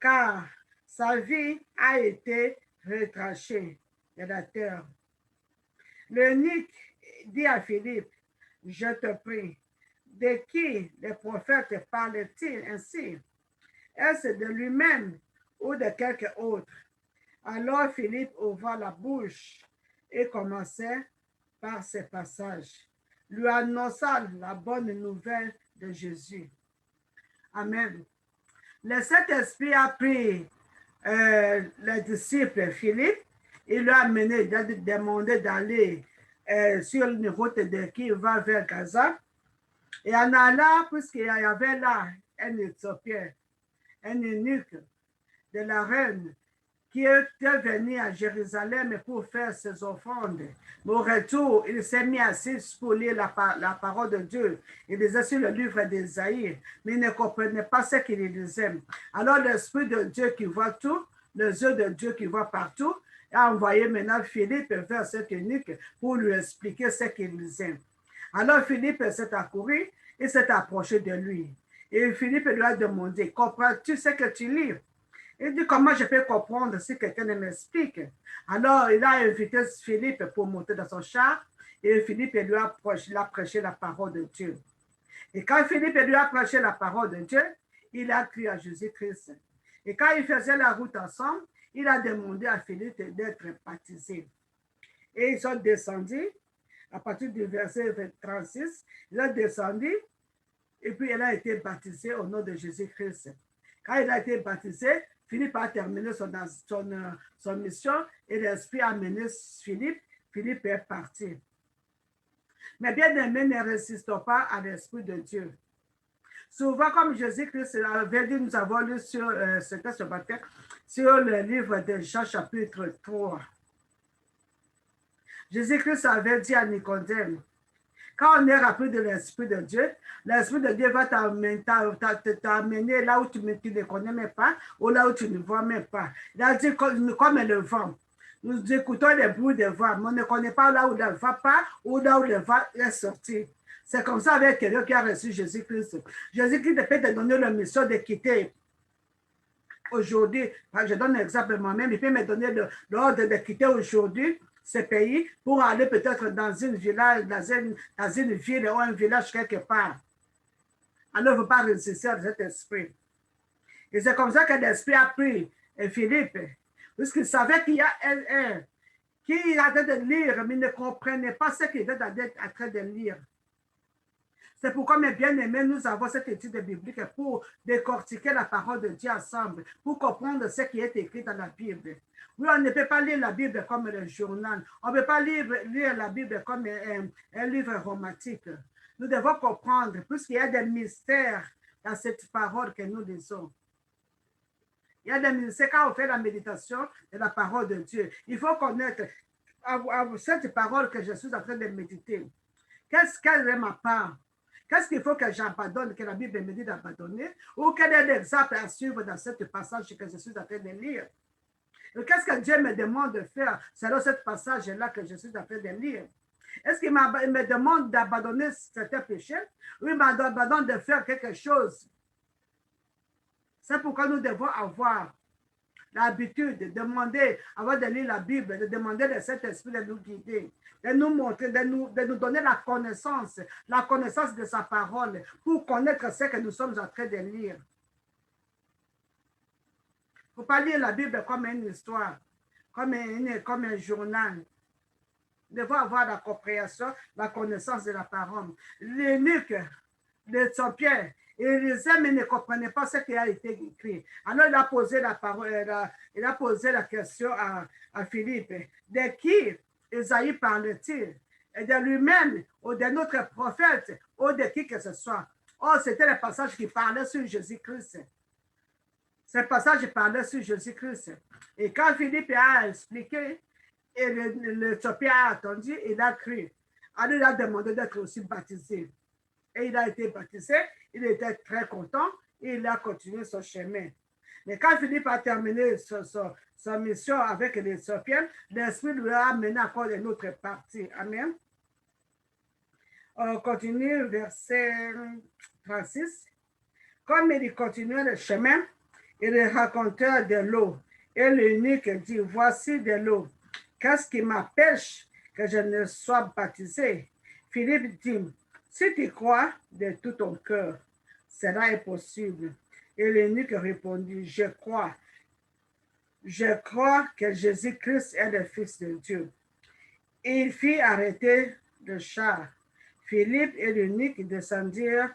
A: car sa vie a été retranchée de la terre. L'eunuque dit à Philippe, je te prie, de qui les prophètes parlent-ils ainsi? Est-ce de lui-même ou de quelque autre? Alors Philippe ouvra la bouche et commençait par ces passages, lui annonça la bonne nouvelle de Jésus. Amen. Le Saint-Esprit a pris le disciple Philippe, il lui a amené, il a demandé d'aller sur une route qui va vers Gaza. Et en allant, puisqu'il y avait là un Éthiopien, un eunuque de la reine, qui était venu à Jérusalem pour faire ses offrandes. Mais au retour, il s'est mis assis pour lire la parole de Dieu. Il lisait sur le livre d'Ésaïe, mais il ne comprenait pas ce qu'il lisait. Alors l'Esprit de Dieu qui voit tout, les yeux de Dieu qui voit partout, a envoyé maintenant Philippe vers cet eunuque pour lui expliquer ce qu'il lisait. Alors Philippe s'est accouru et s'est approché de lui. Et Philippe lui a demandé, comprends-tu ce que tu lis? Il dit, comment je peux comprendre si quelqu'un ne m'explique? Alors, il a invité Philippe pour monter dans son char et Philippe lui a prêché la parole de Dieu. Et quand Philippe lui a prêché la parole de Dieu, il a cru à Jésus-Christ. Et quand ils faisaient la route ensemble, il a demandé à Philippe d'être baptisé. Et ils sont descendus, à partir du verset 36, ils ont descendu et puis il a été baptisé au nom de Jésus-Christ. Quand il a été baptisé, Philippe a terminé son mission et l'Esprit a amené Philippe. Philippe est parti. Mais bien aimé, ne résistons pas à l'Esprit de Dieu. Souvent, comme Jésus-Christ avait dit, nous avons lu sur ce matin, sur le livre de Jean chapitre 3. Jésus-Christ avait dit à Nicodème, quand on est rappelé de l'Esprit de Dieu va t'amener là où tu ne connais même pas ou là où tu ne vois même pas. Il a dit comme le vent. Nous écoutons les bruits des vents, mais on ne connaît pas là où le vent part ou là où le vent est sorti. C'est comme ça avec quelqu'un qui a reçu Jésus-Christ. Jésus-Christ peut te donner la mission de quitter aujourd'hui. Je donne un exemple moi-même. Il peut me donner l'ordre de quitter aujourd'hui ce pays pour aller peut-être dans une village, dans une ville ou un village quelque part. Alors, il ne faut pas résister à cet esprit. Et c'est comme ça que l'esprit a pris Philippe, puisqu'il savait qu'il y a un qui est en train de lire, mais il ne comprenait pas ce qu'il était en train de lire. C'est pourquoi, mes bien-aimés, nous avons cette étude biblique pour décortiquer la parole de Dieu ensemble, pour comprendre ce qui est écrit dans la Bible. Oui, on ne peut pas lire la Bible comme le journal. On ne peut pas lire la Bible comme un livre romantique. Nous devons comprendre, puisqu'il y a des mystères dans cette parole que nous lisons. Il y a des mystères quand on fait la méditation de la parole de Dieu. Il faut connaître cette parole que je suis en train de méditer. Qu'est-ce qu'elle est ma part? Qu'est-ce qu'il faut que j'abandonne, que la Bible me dit d'abandonner? Ou quel est l'exemple à suivre dans ce passage que je suis en train de lire? Qu'est-ce que Dieu me demande de faire selon ce passage-là que je suis en train de lire? Est-ce qu'il me demande d'abandonner certains péchés? Ou il m'abandonne de faire quelque chose? C'est pourquoi nous devons avoir l'habitude de demander, avant de lire la Bible, de demander le Saint-Esprit de nous guider, de nous montrer, de nous donner la connaissance de sa parole pour connaître ce que nous sommes en train de lire. Il ne faut pas lire la Bible comme une histoire, comme un journal. Nous devons avoir la compréhension, la connaissance de la parole. L'eunuque, l'Éthiopien, Il lisait, mais ne comprenait pas ce qui a été écrit. Alors, il a posé la parole, il a posé la question à Philippe. De qui Isaïe parle-t-il? Et de lui-même, ou de notre prophète, ou de qui que ce soit. Oh, c'était le passage qui parlait sur Jésus-Christ. Ce passage parlait sur Jésus-Christ. Et quand Philippe a expliqué, et l'Éthiopien a attendu, il a cru. Alors, il a demandé d'être aussi baptisé. Et il a été baptisé, il était très content et il a continué son chemin. Mais quand Philippe a terminé sa mission avec les Éthiopiens, l'Esprit lui a amené encore une autre partie. Amen. On continue, verset 36. Comme il continuait le chemin, il racontait de l'eau. Et l'eunuque dit, voici de l'eau. Qu'est-ce qui m'empêche que je ne sois baptisé? Philippe dit, si tu crois de tout ton cœur, cela est possible. Et l'eunuque répondit, je crois. Je crois que Jésus-Christ est le Fils de Dieu. Et il fit arrêter le char. Philippe et l'eunuque descendirent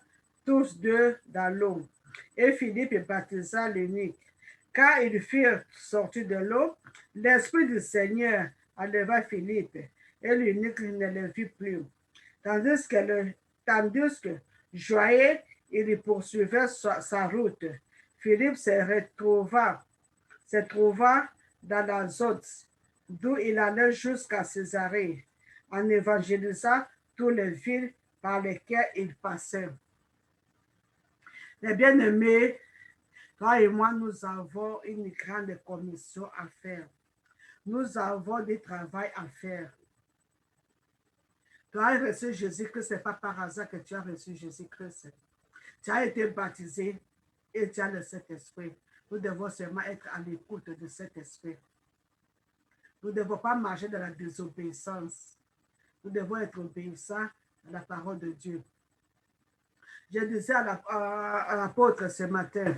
A: tous deux dans l'eau. Et Philippe baptisa l'eunuque. Quand ils furent sortis de l'eau, l'Esprit du Seigneur enleva Philippe, et l'eunuque ne le vit plus. Tandis que joyeux, il poursuivait sa route. Philippe se trouva dans l'Azote, d'où il allait jusqu'à Césarée, en évangélisant toutes les villes par lesquelles il passait. Les bien-aimés, toi et moi, nous avons une grande commission à faire. Nous avons du travail à faire. Tu as reçu Jésus-Christ, ce n'est pas par hasard que tu as reçu Jésus-Christ. Tu as été baptisé et tu as le Saint-Esprit. Nous devons seulement être à l'écoute de cet esprit. Nous ne devons pas marcher dans la désobéissance. Nous devons être obéissants à la parole de Dieu. Je disais à l'apôtre ce matin,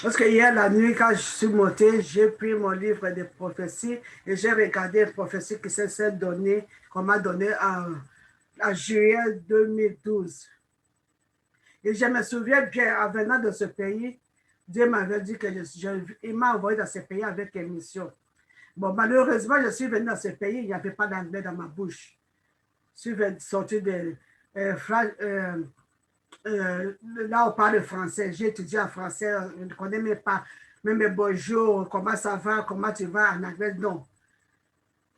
A: parce que hier la nuit, quand je suis monté, j'ai pris mon livre de prophéties et j'ai regardé une prophétie qui s'est donnée, qu'on m'a donnée en juillet 2012. Et je me souviens bien, en venant de ce pays, Dieu m'avait dit il m'a envoyé dans ce pays avec une mission. Bon, malheureusement, je suis venu dans ce pays, il n'y avait pas d'anglais dans ma bouche. Je suis sorti de là, on parle français. J'ai étudié en français. Je ne connais même pas. Même bonjour, comment ça va, comment tu vas en anglais, non.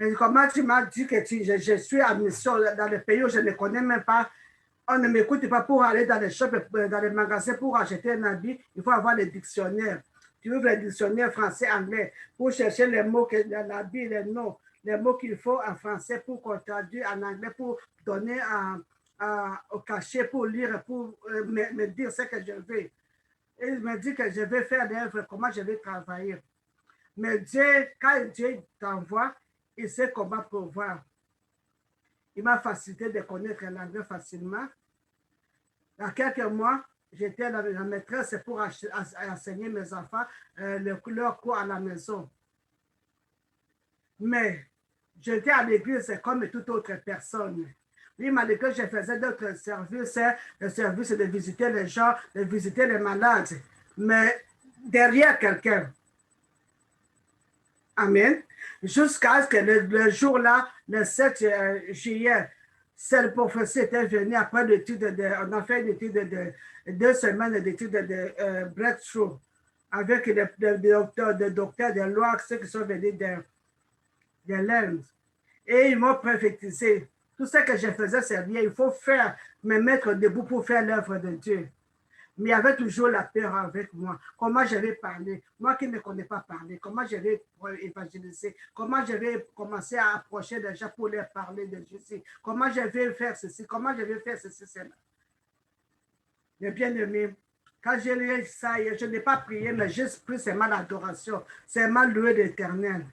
A: Et comment tu m'as dit que je suis en mission dans le pays où je ne connais même pas. On ne m'écoute pas pour aller dans les shops, dans les magasins pour acheter un habit. Il faut avoir des dictionnaires. Tu ouvres le dictionnaire français-anglais pour chercher les mots, l'habit, les noms, les mots qu'il faut en français pour qu'on traduise en anglais, pour donner au cachet, pour lire, pour me dire ce que je veux. Et il me dit que je vais faire l'œuvre, comment je vais travailler. Mais Dieu, quand Dieu t'envoie, il sait comment pouvoir. Il m'a facilité de connaître l'anglais facilement. Il y a quelques mois, j'étais la maîtresse pour enseigner mes enfants leur cours à la maison. Mais j'étais à l'église comme toute autre personne. Lui m'a dit que je faisais d'autres services, le service de visiter les gens, de visiter les malades, mais derrière quelqu'un. Amen. Jusqu'à ce que le jour-là, le 7 juillet, cette prophétie était venue après l'étude on a fait une étude de 2 semaines d'études de breakthrough avec des docteurs de loi, ceux qui sont venus de l'Inde. Et ils m'ont prophétisé. Tout ce que je faisais, c'est bien. Il faut me mettre debout pour faire l'œuvre de Dieu. Mais il y avait toujours la peur avec moi. Comment je vais parler? Moi qui ne connais pas parler, comment je vais évangéliser? Comment je vais commencer à approcher les gens pour leur parler de Jésus? Comment je vais faire ceci? Comment je vais faire ceci, cela? Mais bien aimé, quand j'ai lu ça, je n'ai pas prié, mais juste pris seulement l'adoration, seulement louer l'Éternel.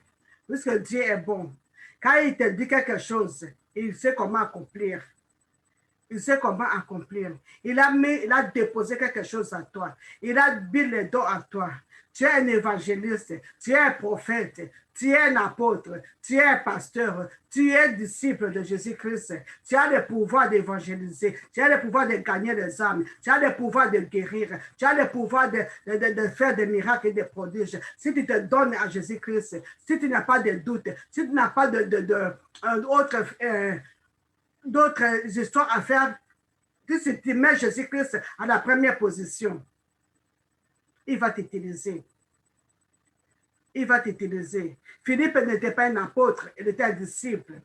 A: Puisque Dieu est bon. Quand il te dit quelque chose, il sait comment accomplir. Il sait comment accomplir. Il a déposé quelque chose à toi. Il a mis les dons à toi. Tu es un évangéliste, tu es un prophète, tu es un apôtre, tu es un pasteur, tu es disciple de Jésus-Christ. Tu as le pouvoir d'évangéliser, tu as le pouvoir de gagner les âmes, tu as le pouvoir de guérir, tu as le pouvoir de faire des miracles et des prodiges. Si tu te donnes à Jésus-Christ, si tu n'as pas de doute, si tu n'as pas d'autres histoires à faire, si tu mets Jésus-Christ à la première position, il va t'utiliser. Il va t'utiliser. Philippe n'était pas un apôtre, il était un disciple.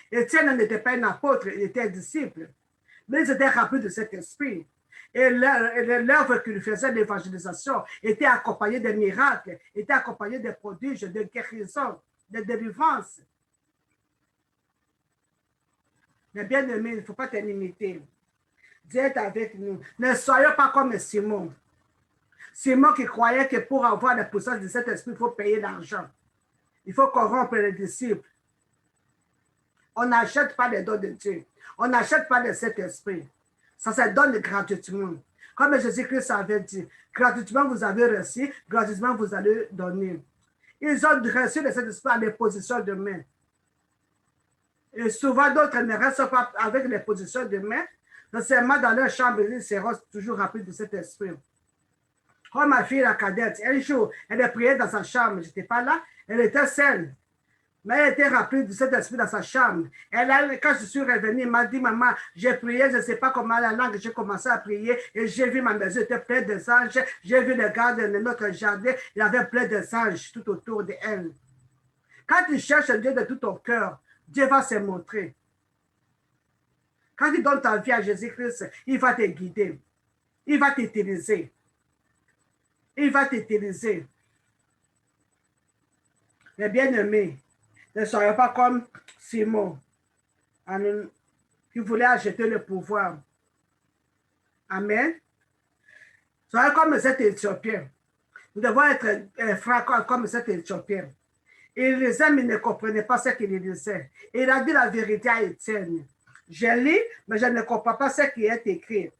A: Étienne n'était pas un apôtre, il était un disciple. Mais ils étaient remplis de cet esprit. Et l'œuvre qu'il faisait d'évangélisation était accompagnée de miracles, était accompagnée de prodiges, de guérisons, de délivrances. Mais bien aimé, il ne faut pas te limiter. Dieu est avec nous. Ne soyons pas comme Simon. Simon qui croyait que pour avoir la puissance de cet esprit, il faut payer l'argent. Il faut corrompre les disciples. On n'achète pas les dons de Dieu. On n'achète pas de cet esprit. Ça se donne gratuitement. Comme Jésus-Christ avait dit, gratuitement vous avez reçu, gratuitement vous allez donner. Ils ont reçu de cet esprit à les positions de main. Et souvent, d'autres ne restent pas avec les positions de main. Seulement dans leur chambre, ils seront toujours remplis de cet esprit. Oh, ma fille, la cadette, un jour, elle a prié dans sa chambre. Je n'étais pas là. Elle était seule. Mais elle était remplie de cet esprit dans sa chambre. Quand je suis revenue, elle m'a dit, maman, j'ai prié, je ne sais pas comment la langue, j'ai commencé à prier et j'ai vu ma maison était pleine de singes. J'ai vu le garde de notre jardin, il y avait plein de singes tout autour d'elle. Quand tu cherches Dieu de tout ton cœur, Dieu va se montrer. Quand tu donnes ta vie à Jésus-Christ, il va te guider. Il va t'utiliser. Il va t'utiliser. Mais bien aimé, ne soyez pas comme Simon, qui voulait acheter le pouvoir. Amen. Soyez comme cet Éthiopien. Nous devons être frères comme cet Éthiopien. Il lisait, mais il ne comprenait pas ce qu'il lisait. Il a dit la vérité à Étienne. Je lis, mais je ne comprends pas ce qui est écrit.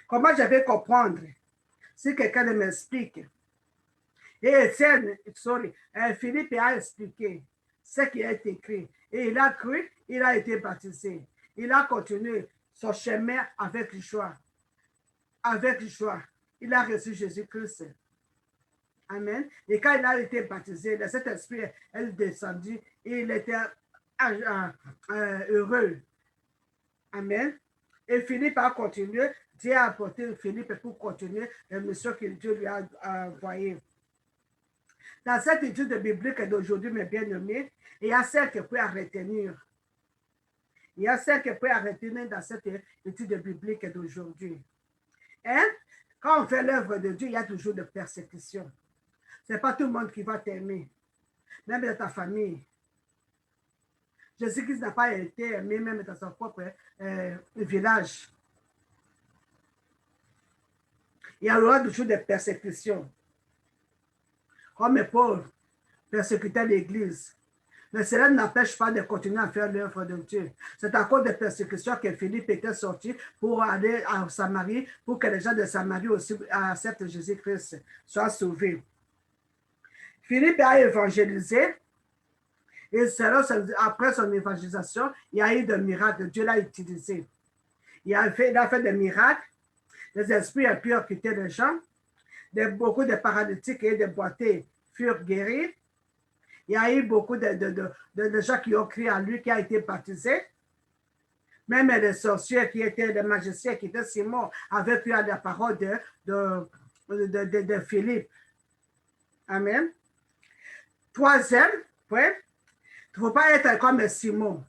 A: Comment je vais comprendre si quelqu'un m'explique? Et Étienne, Philippe a expliqué ce qui est écrit. Et il a cru, il a été baptisé. Il a continué son chemin avec joie. Avec joie. Il a reçu Jésus-Christ. Amen. Et quand il a été baptisé, cet esprit est descendu et il était heureux. Amen. Et Philippe a continué. Dieu a apporté Philippe pour continuer la mission que Dieu lui a envoyée. Dans cette étude biblique d'aujourd'hui, mes bien-aimés, il y a celle que peut retenir. Il y a celle que peut retenir dans cette étude biblique d'aujourd'hui. Hein? Quand on fait l'œuvre de Dieu, il y a toujours des persécutions. Ce n'est pas tout le monde qui va t'aimer, même dans ta famille. Jésus-Christ n'a pas été aimé même dans son propre village. Il y aura toujours des persécutions. Comme Paul persécutait l'Église. Mais cela n'empêche pas de continuer à faire l'œuvre de Dieu. C'est à cause des persécutions que Philippe était sorti pour aller à Samarie, pour que les gens de Samarie aussi acceptent Jésus-Christ, soient sauvés. Philippe a évangélisé. Et après son évangélisation, il y a eu des miracles. Dieu l'a utilisé. Il a fait des miracles. Les esprits impurs ont quitté les gens. Beaucoup de paralytiques et de boités furent guéris. Il y a eu beaucoup de gens qui ont crié à lui, qui a été baptisé. Même les sorciers qui étaient, les magiciens qui étaient Simon, avaient cru à la parole de Philippe. Amen. Troisième point, il ne faut pas être comme Simon,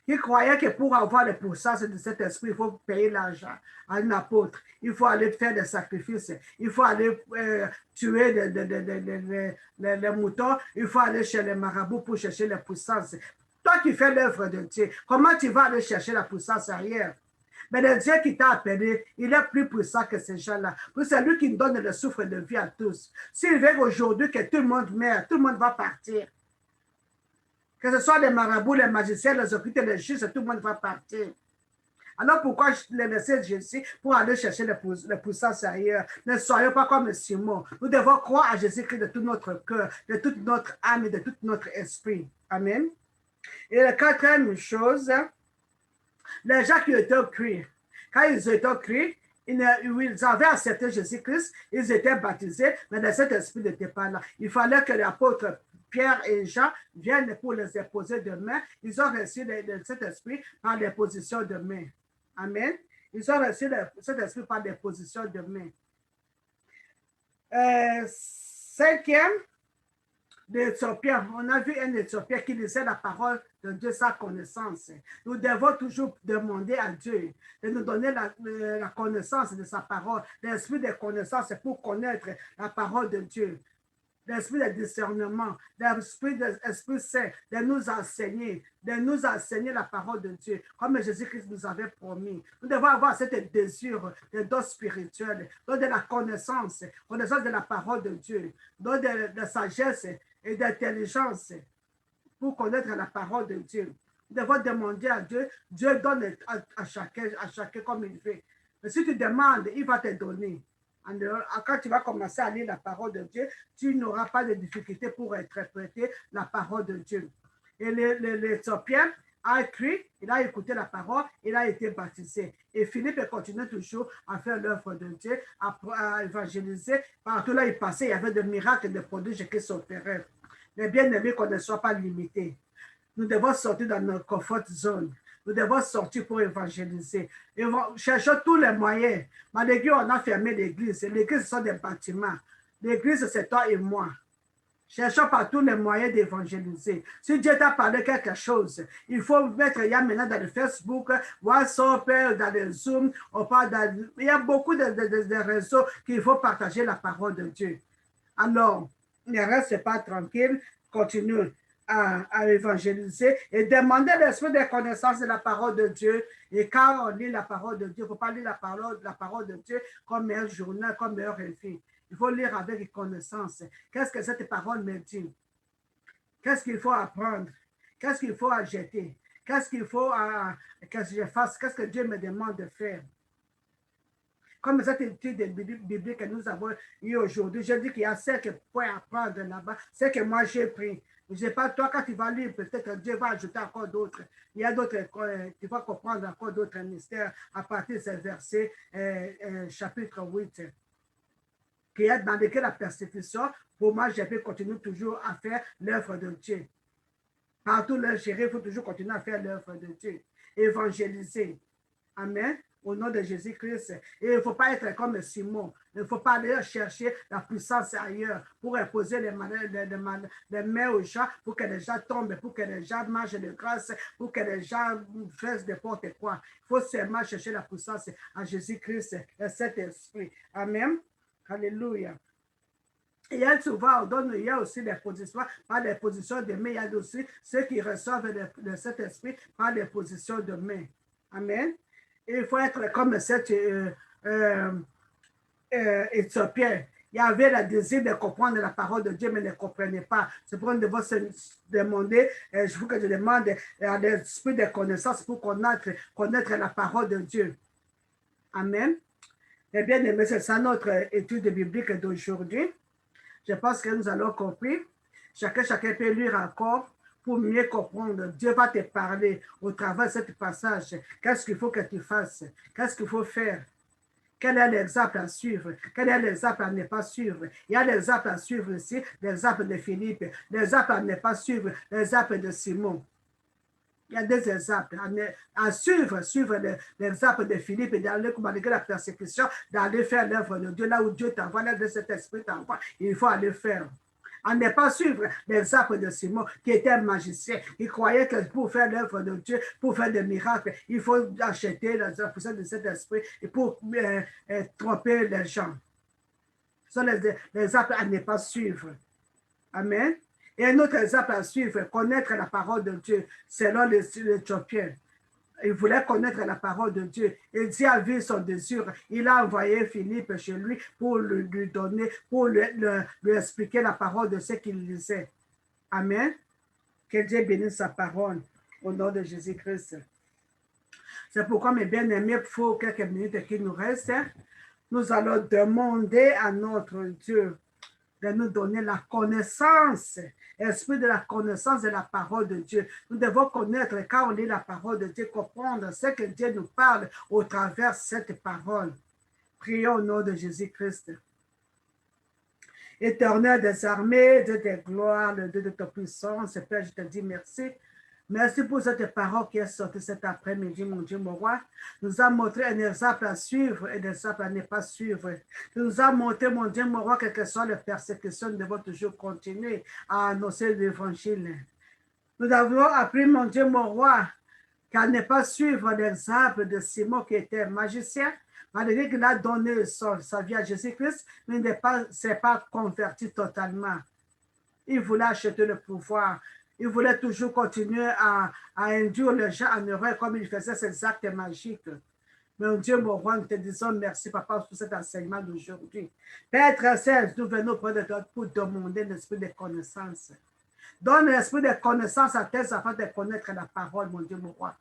A: qui croyait que pour avoir la puissance de cet esprit, il faut payer l'argent à un apôtre. Il faut aller faire des sacrifices. Il faut aller tuer les moutons. Il faut aller chez les marabouts pour chercher la puissance. Toi qui fais l'œuvre de Dieu, comment tu vas aller chercher la puissance ailleurs? Mais le Dieu qui t'a appelé, il est plus puissant que ces gens-là. C'est lui qui donne le souffle de vie à tous. S'il veut aujourd'hui que tout le monde meure, tout le monde va partir. Que ce soit les marabouts, les magiciens, les occultes, les juges, tout le monde va partir. Alors pourquoi les laisser Jésus pour aller chercher les puissances ailleurs? Ne soyons pas comme Simon. Nous devons croire à Jésus-Christ de tout notre cœur, de toute notre âme et de tout notre esprit. Amen. Et la quatrième chose, les gens qui étaient cuits, quand ils étaient cuits, ils avaient accepté Jésus-Christ, ils étaient baptisés, mais le Saint-Esprit n'était pas là. Il fallait que l'apôtre Pierre et Jean viennent pour les imposer de main. Ils ont reçu le Saint-Esprit par l'imposition de main. Amen. Ils ont reçu le Saint-Esprit par l'imposition de main. Cinquième, l'Éthiopien. On a vu un Éthiopien qui lisait la parole de Dieu sans connaissance. Nous devons toujours demander à Dieu de nous donner la connaissance de sa parole, l'esprit de connaissance pour connaître la parole de Dieu, l'esprit de discernement, l'esprit saint, de nous enseigner la parole de Dieu, comme Jésus-Christ nous avait promis. Nous devons avoir cette désir de dons spirituels, de la connaissance de la parole de Dieu, de sagesse et d'intelligence pour connaître la parole de Dieu. Nous devons demander à Dieu, Dieu donne à chacun comme il veut. Mais si tu demandes, il va te donner. Quand tu vas commencer à lire la parole de Dieu, tu n'auras pas de difficulté pour interpréter la parole de Dieu. Et l'Éthiopien a cru, il a écouté la parole, il a été baptisé. Et Philippe continue toujours à faire l'œuvre de Dieu, à évangéliser. Partout là il passait, il y avait des miracles et des prodiges qui s'opéraient. Les bien-aimés, qu'on ne soit pas limités. Nous devons sortir dans notre comfort zone. Nous devons sortir pour évangéliser. Et cherchons tous les moyens. Malgré on a fermé l'église. L'église, ce sont des bâtiments. L'église, c'est toi et moi. Cherchons par tous les moyens d'évangéliser. Si Dieu t'a parlé quelque chose, il faut mettre, il y a maintenant dans le Facebook, WhatsApp, dans le Zoom, il y a beaucoup de réseaux qu'il faut partager la parole de Dieu. Alors, ne reste pas tranquille, continue à évangéliser et demander l'esprit de connaissance de la parole de Dieu. Et quand on lit la parole de Dieu, il ne faut pas lire la parole de Dieu comme un journal, comme un récit. Il faut lire avec connaissance. Qu'est-ce que cette parole me dit? Qu'est-ce qu'il faut apprendre? Qu'est-ce qu'il faut jeter? Qu'est-ce qu'il faut que je fasse? Qu'est-ce que Dieu me demande de faire? Comme cette étude biblique que nous avons eue aujourd'hui, je dis qu'il y a ce qu'il faut apprendre là-bas, ce que moi j'ai pris. Je sais pas, toi, quand tu vas lire, peut-être Dieu va ajouter encore d'autres. Il y a d'autres, tu vas comprendre encore d'autres mystères à partir de ces versets, chapitre 8, qui est dans lequel la persécution, pour moi, je peux continuer toujours à faire l'œuvre de Dieu. Partout là, il faut toujours continuer à faire l'œuvre de Dieu. Évangéliser. Amen. Au nom de Jésus-Christ. Et il ne faut pas être comme Simon. Il ne faut pas aller chercher la puissance ailleurs pour imposer les mains aux gens, pour que les gens tombent, pour que les gens mangent de grâce, pour que les gens fassent n'importe quoi. Il faut seulement chercher la puissance en Jésus-Christ et cet esprit. Amen. Alléluia. Et il y a souvent, il y a aussi des positions, par les positions de main, il y a aussi ceux qui reçoivent de cet esprit par les positions de main. Amen. Et il faut être comme cet Éthiopien. Il y avait le désir de comprendre la parole de Dieu, mais il ne comprenait pas. C'est pourquoi nous devons se demander, je veux que je demande à l'esprit de connaissance pour connaître la parole de Dieu. Amen. Eh bien, aimé, c'est ça notre étude biblique d'aujourd'hui. Je pense que nous allons compris. Chacun peut lire encore pour mieux comprendre. Dieu va te parler au travers de ce passage. Qu'est-ce qu'il faut que tu fasses? Qu'est-ce qu'il faut faire? Quel est l'exemple à suivre? Quel est l'exemple à ne pas suivre? Il y a l'exemple à suivre ici, l'exemple de Philippe, l'exemple à ne pas suivre, l'exemple de Simon. Il y a des exemples à suivre l'exemple de Philippe et d'aller malgré la persécution, d'aller faire l'œuvre de Dieu là où Dieu t'envoie, là où cet esprit t'envoie. Il faut aller faire. À ne pas suivre l'exemple de Simon, qui était un magicien. Il croyait que pour faire l'œuvre de Dieu, pour faire des miracles, il faut acheter la puissance de cet esprit et pour tromper les gens. Ce sont les exemples à ne pas suivre. Amen. Et un autre exemple à suivre, connaître la parole de Dieu, selon l'Éthiopien. Il voulait connaître la parole de Dieu. Et Dieu a vu son désir. Il a envoyé Philippe chez lui pour lui donner, pour lui expliquer la parole de ce qu'il lisait. Amen. Que Dieu bénisse sa parole au nom de Jésus-Christ. C'est pourquoi, mes bien-aimés, pour quelques minutes qui nous restent, nous allons demander à notre Dieu de nous donner la connaissance, esprit de la connaissance de la parole de Dieu. Nous devons connaître, quand on lit la parole de Dieu, comprendre ce que Dieu nous parle au travers de cette parole. Prions au nom de Jésus-Christ. Éternel des armées, Dieu de gloire, le Dieu de ta puissance, Père, je te dis merci. Merci pour cette parole qui est sortie cet après-midi, mon Dieu, mon roi. Nous a montré un exemple à suivre et un exemple à ne pas suivre. Tu nous as montré, mon Dieu, mon roi, quelles que soient les persécutions, nous devons toujours continuer à annoncer l'évangile. Nous avons appris, mon Dieu, mon roi, qu'à ne pas suivre l'exemple de Simon qui était magicien, malgré qu'il a donné sa vie à Jésus-Christ, mais il ne s'est pas converti totalement. Il voulait acheter le pouvoir. Il voulait toujours continuer à induire les gens en erreur comme il faisait ses actes magiques. Mais mon Dieu, mon roi, nous te disons merci, papa, pour cet enseignement d'aujourd'hui. Père très saint, nous venons près de toi pour demander l'esprit de connaissance. Donne l'esprit de connaissance à tes enfants de connaître la parole, mon Dieu, mon roi.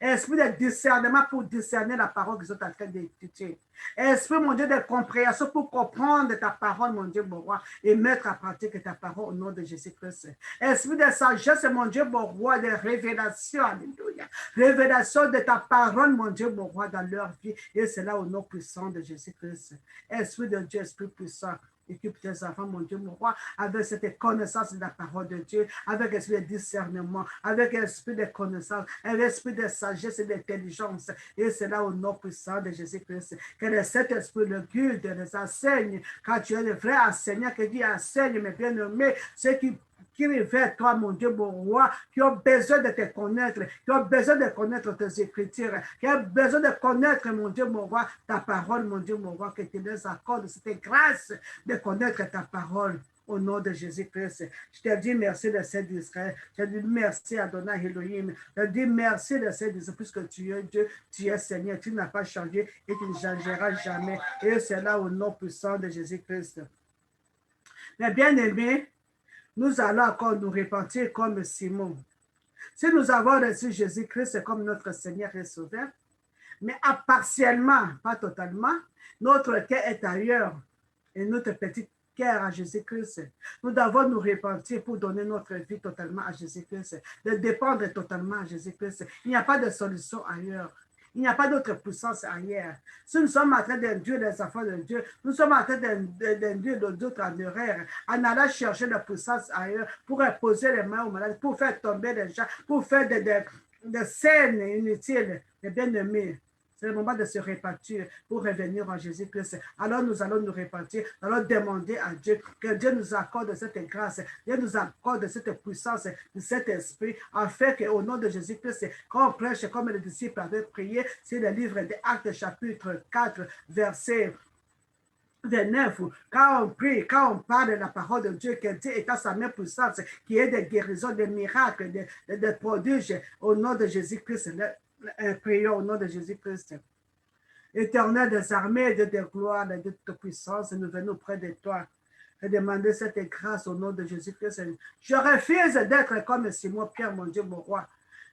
A: Esprit de discernement pour discerner la parole qu'ils sont en train d'étudier. Esprit, mon Dieu, de compréhension pour comprendre ta parole, mon Dieu, mon roi, et mettre en pratique ta parole au nom de Jésus-Christ. Esprit de sagesse, mon Dieu, mon roi, de révélation, alléluia. Révélation de ta parole, mon Dieu, mon roi, dans leur vie, et c'est là au nom puissant de Jésus-Christ. Esprit de Dieu, Esprit puissant. Équipe tes enfants, mon Dieu, mon roi, avec cette connaissance de la parole de Dieu, avec l'esprit de discernement, avec l'esprit de connaissance, avec l'esprit de sagesse et d'intelligence. Et c'est là au nom puissant de Jésus-Christ. Que cet esprit le guide, les enseigne, quand tu es le vrai enseignant qui dit enseigne, mes bien-aimés, ceux qui vers toi, mon Dieu, mon roi, qui ont besoin de te connaître, qui ont besoin de connaître tes écritures, qui ont besoin de connaître, mon Dieu, mon roi, ta parole, mon Dieu, mon roi, que tu les accordes cette grâce de connaître ta parole. Au nom de Jésus-Christ, je te dis merci de cette d'Israël. Je te dis merci Adonai Elohim. Je te dis merci de cette d'Israël, puisque tu es Dieu, tu es Seigneur, tu n'as pas changé et tu ne changeras jamais. Et c'est là au nom puissant de Jésus-Christ. Mais bien aimés, nous allons encore nous repentir comme Simon. Si nous avons reçu Jésus-Christ comme notre Seigneur et Sauveur, mais partiellement, pas totalement, notre cœur est ailleurs et notre petit cœur à Jésus-Christ. Nous devons nous repentir pour donner notre vie totalement à Jésus-Christ, de dépendre totalement à Jésus-Christ. Il n'y a pas de solution ailleurs. Il n'y a pas d'autre puissance ailleurs. Si nous sommes en train d'induire les enfants de Dieu, nous sommes en train d'induire d'autres en erreur, en allant chercher la puissance ailleurs pour imposer les mains aux malades, pour faire tomber les gens, pour faire des scènes inutiles, les bien-aimés. C'est le moment de se repentir pour revenir en Jésus-Christ. Alors nous allons nous repentir, nous allons demander à Dieu que Dieu nous accorde cette grâce, Dieu nous accorde cette puissance de cet esprit, afin qu'au nom de Jésus-Christ, quand on prêche comme les disciples avaient prié, c'est le livre des Actes chapitre 4, verset 29, quand on prie, quand on parle de la parole de Dieu, que Dieu est à sa main puissance, qui est des guérisons, des miracles, des prodiges, au nom de Jésus-Christ. Prions au nom de Jésus-Christ. Éternel des armées, Dieu de gloire, Dieu de puissance, nous venons près de toi et demander cette grâce au nom de Jésus-Christ. Je refuse d'être comme Simon Pierre, mon Dieu, mon roi.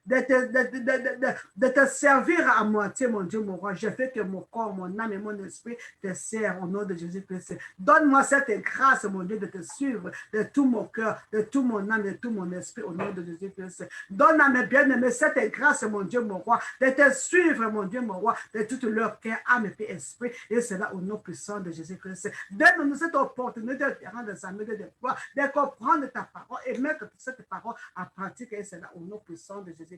A: De te servir à moitié, mon Dieu, mon roi. Je fais que mon corps, mon âme et mon esprit te servent au nom de Jésus-Christ. Donne-moi cette grâce, mon Dieu, de te suivre de tout mon cœur, de tout mon âme, de tout mon esprit au nom de Jésus-Christ. Donne à mes bien-aimés cette grâce, mon Dieu, mon roi, de te suivre, mon Dieu, mon roi, de tout leur cœur, âme et esprit. Et c'est là au nom puissant de Jésus-Christ. Donne-nous cette opportunité de rendre sa main de foi, de comprendre ta parole et mettre cette parole en pratique. Et c'est là au nom puissant de Jésus-Christ.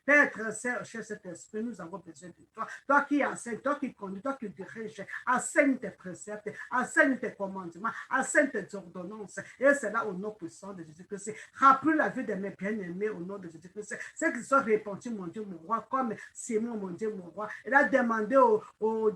A: Père très saint, cher cet esprit, nous avons besoin de toi. Toi qui enseignes, toi qui conduis, toi qui diriges, enseigne tes préceptes, enseigne tes commandements, enseigne tes ordonnances. Et c'est là au nom puissant de Jésus-Christ. Rappelle la vie de mes bien-aimés au nom de Jésus-Christ. Ceux qui sont répandus, mon Dieu, mon roi, comme Simon, mon Dieu, mon roi. Il a demandé aux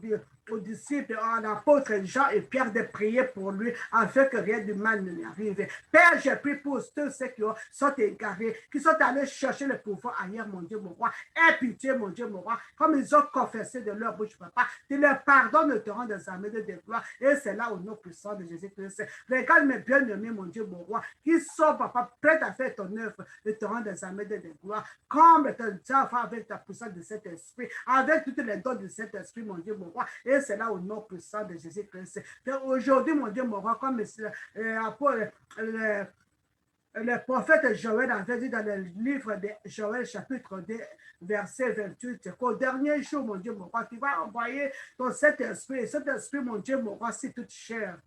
A: disciples, à l'apôtre Jean et Pierre de prier pour lui afin que rien de mal ne lui arrive. Père, je prie pour tous ceux qui sont égarés, qui sont allés chercher le pouvoir fois ailleurs, mon Dieu, mon roi. Aie pitié, mon Dieu, mon roi, comme ils ont confessé de leur bouche, papa. Tu leur pardonnes le torrent des armées de gloire. Et c'est là au nom puissant de Jésus-Christ. Regarde mes bien-aimés, mon Dieu, mon roi, qui sont, papa, prêts à faire ton œuvre, le torrent des armées de gloire. Comble ton enfant avec ta puissance de cet esprit, avec toutes les dons de cet esprit, mon Dieu, mon roi. Et c'est là au nom puissant de Jésus-Christ. Aujourd'hui, mon Dieu, mon roi, comme le prophète Joël avait dit dans le livre de Joël, chapitre 2, verset 28, qu'au dernier jour, mon Dieu, mon roi, tu vas envoyer ton Saint-Esprit. Et cet esprit, mon Dieu, mon roi, c'est toute chair.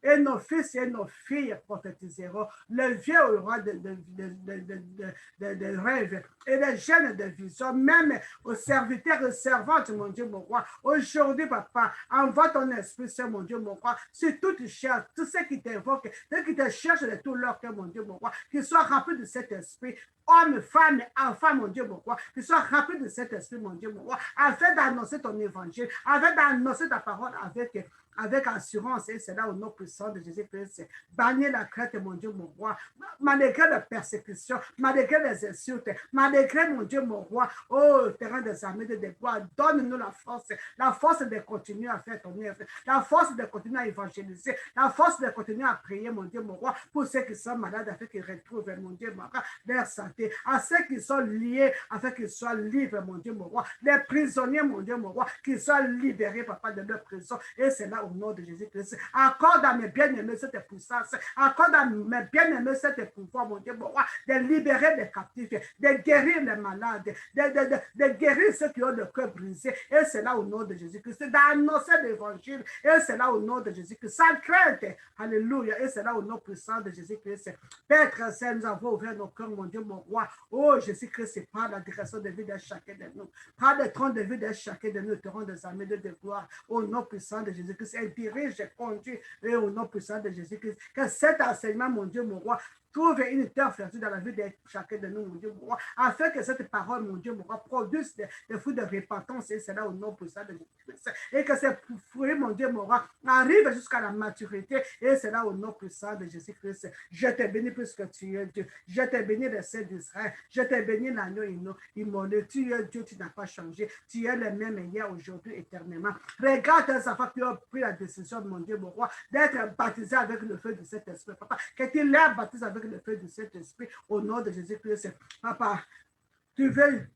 A: Et nos fils et nos filles prophétiseront. Le vieux aura de rêves et les jeunes de visions, même aux serviteurs et servantes, mon Dieu, mon roi. Aujourd'hui, papa, envoie ton esprit, c'est mon Dieu, mon roi, sur toute chair, tous ceux qui t'invoquent, ceux qui te cherchent de tout leur cœur, mon Dieu, mon roi, qu'ils soient remplis de cet esprit, hommes, femmes, enfants, mon Dieu, mon roi, qu'ils soient remplis de cet esprit, mon Dieu, mon roi, afin d'annoncer ton évangile, afin d'annoncer ta parole avec assurance, et c'est là au nom puissant de Jésus-Christ. Bannir la crainte, mon Dieu, mon roi, malgré la persécution, malgré les insultes, malgré, mon Dieu, mon roi, oh, terrain des armées de gloire, donne-nous la force de continuer à faire ton œuvre, la force de continuer à évangéliser, la force de continuer à prier, mon Dieu, mon roi, pour ceux qui sont malades, afin qu'ils retrouvent, mon Dieu, mon roi, leur santé, à ceux qui sont liés, afin qu'ils soient libres, mon Dieu, mon roi, les prisonniers, mon Dieu, mon roi, qu'ils soient libérés, papa, de leur prison, et c'est là au nom de Jésus-Christ. Accorde à mes bien-aimés cette puissance. Accorde à mes bien-aimés cette pouvoir, mon Dieu, mon roi, de libérer les captifs, de guérir les malades, de guérir ceux qui ont le cœur brisé. Et c'est là au nom de Jésus-Christ. D'annoncer l'évangile. Et c'est là au nom de Jésus-Christ. Sans crainte. Alléluia. Et c'est là au nom puissant de Jésus-Christ. Père très saint, nous avons ouvert nos cœurs, mon Dieu, mon roi. Oh, Jésus-Christ, prends la direction de vie de chacun de nous. Prends le trône de vie de chacun de nous, le trône des armées de gloire. Au nom puissant de Jésus-Christ. Et dirige et conduit, et au nom puissant de Jésus-Christ, que cet enseignement, mon Dieu, mon roi, trouve une terre fertile dans la vie de chacun de nous, mon Dieu, mon roi, afin que cette parole, mon Dieu, mon roi, produise des fruits de repentance, et c'est là au nom puissant de Jésus-Christ, et que ces fruits, mon Dieu, mon roi, arrivent jusqu'à la maturité, et c'est là au nom puissant de Jésus-Christ. Je te bénis puisque tu es Dieu, je te bénis le Saint d'Israël, je te bénis l'agneau immolé, tu es Dieu, tu n'as pas changé, tu es le même hier, aujourd'hui, éternellement. Regarde tes enfants qui ont pris la décision, mon Dieu, mon roi, d'être baptisés avec le feu de cet esprit, papa, que tu les baptises avec le feu de cet esprit, au nom de Jésus-Christ, papa, tu veux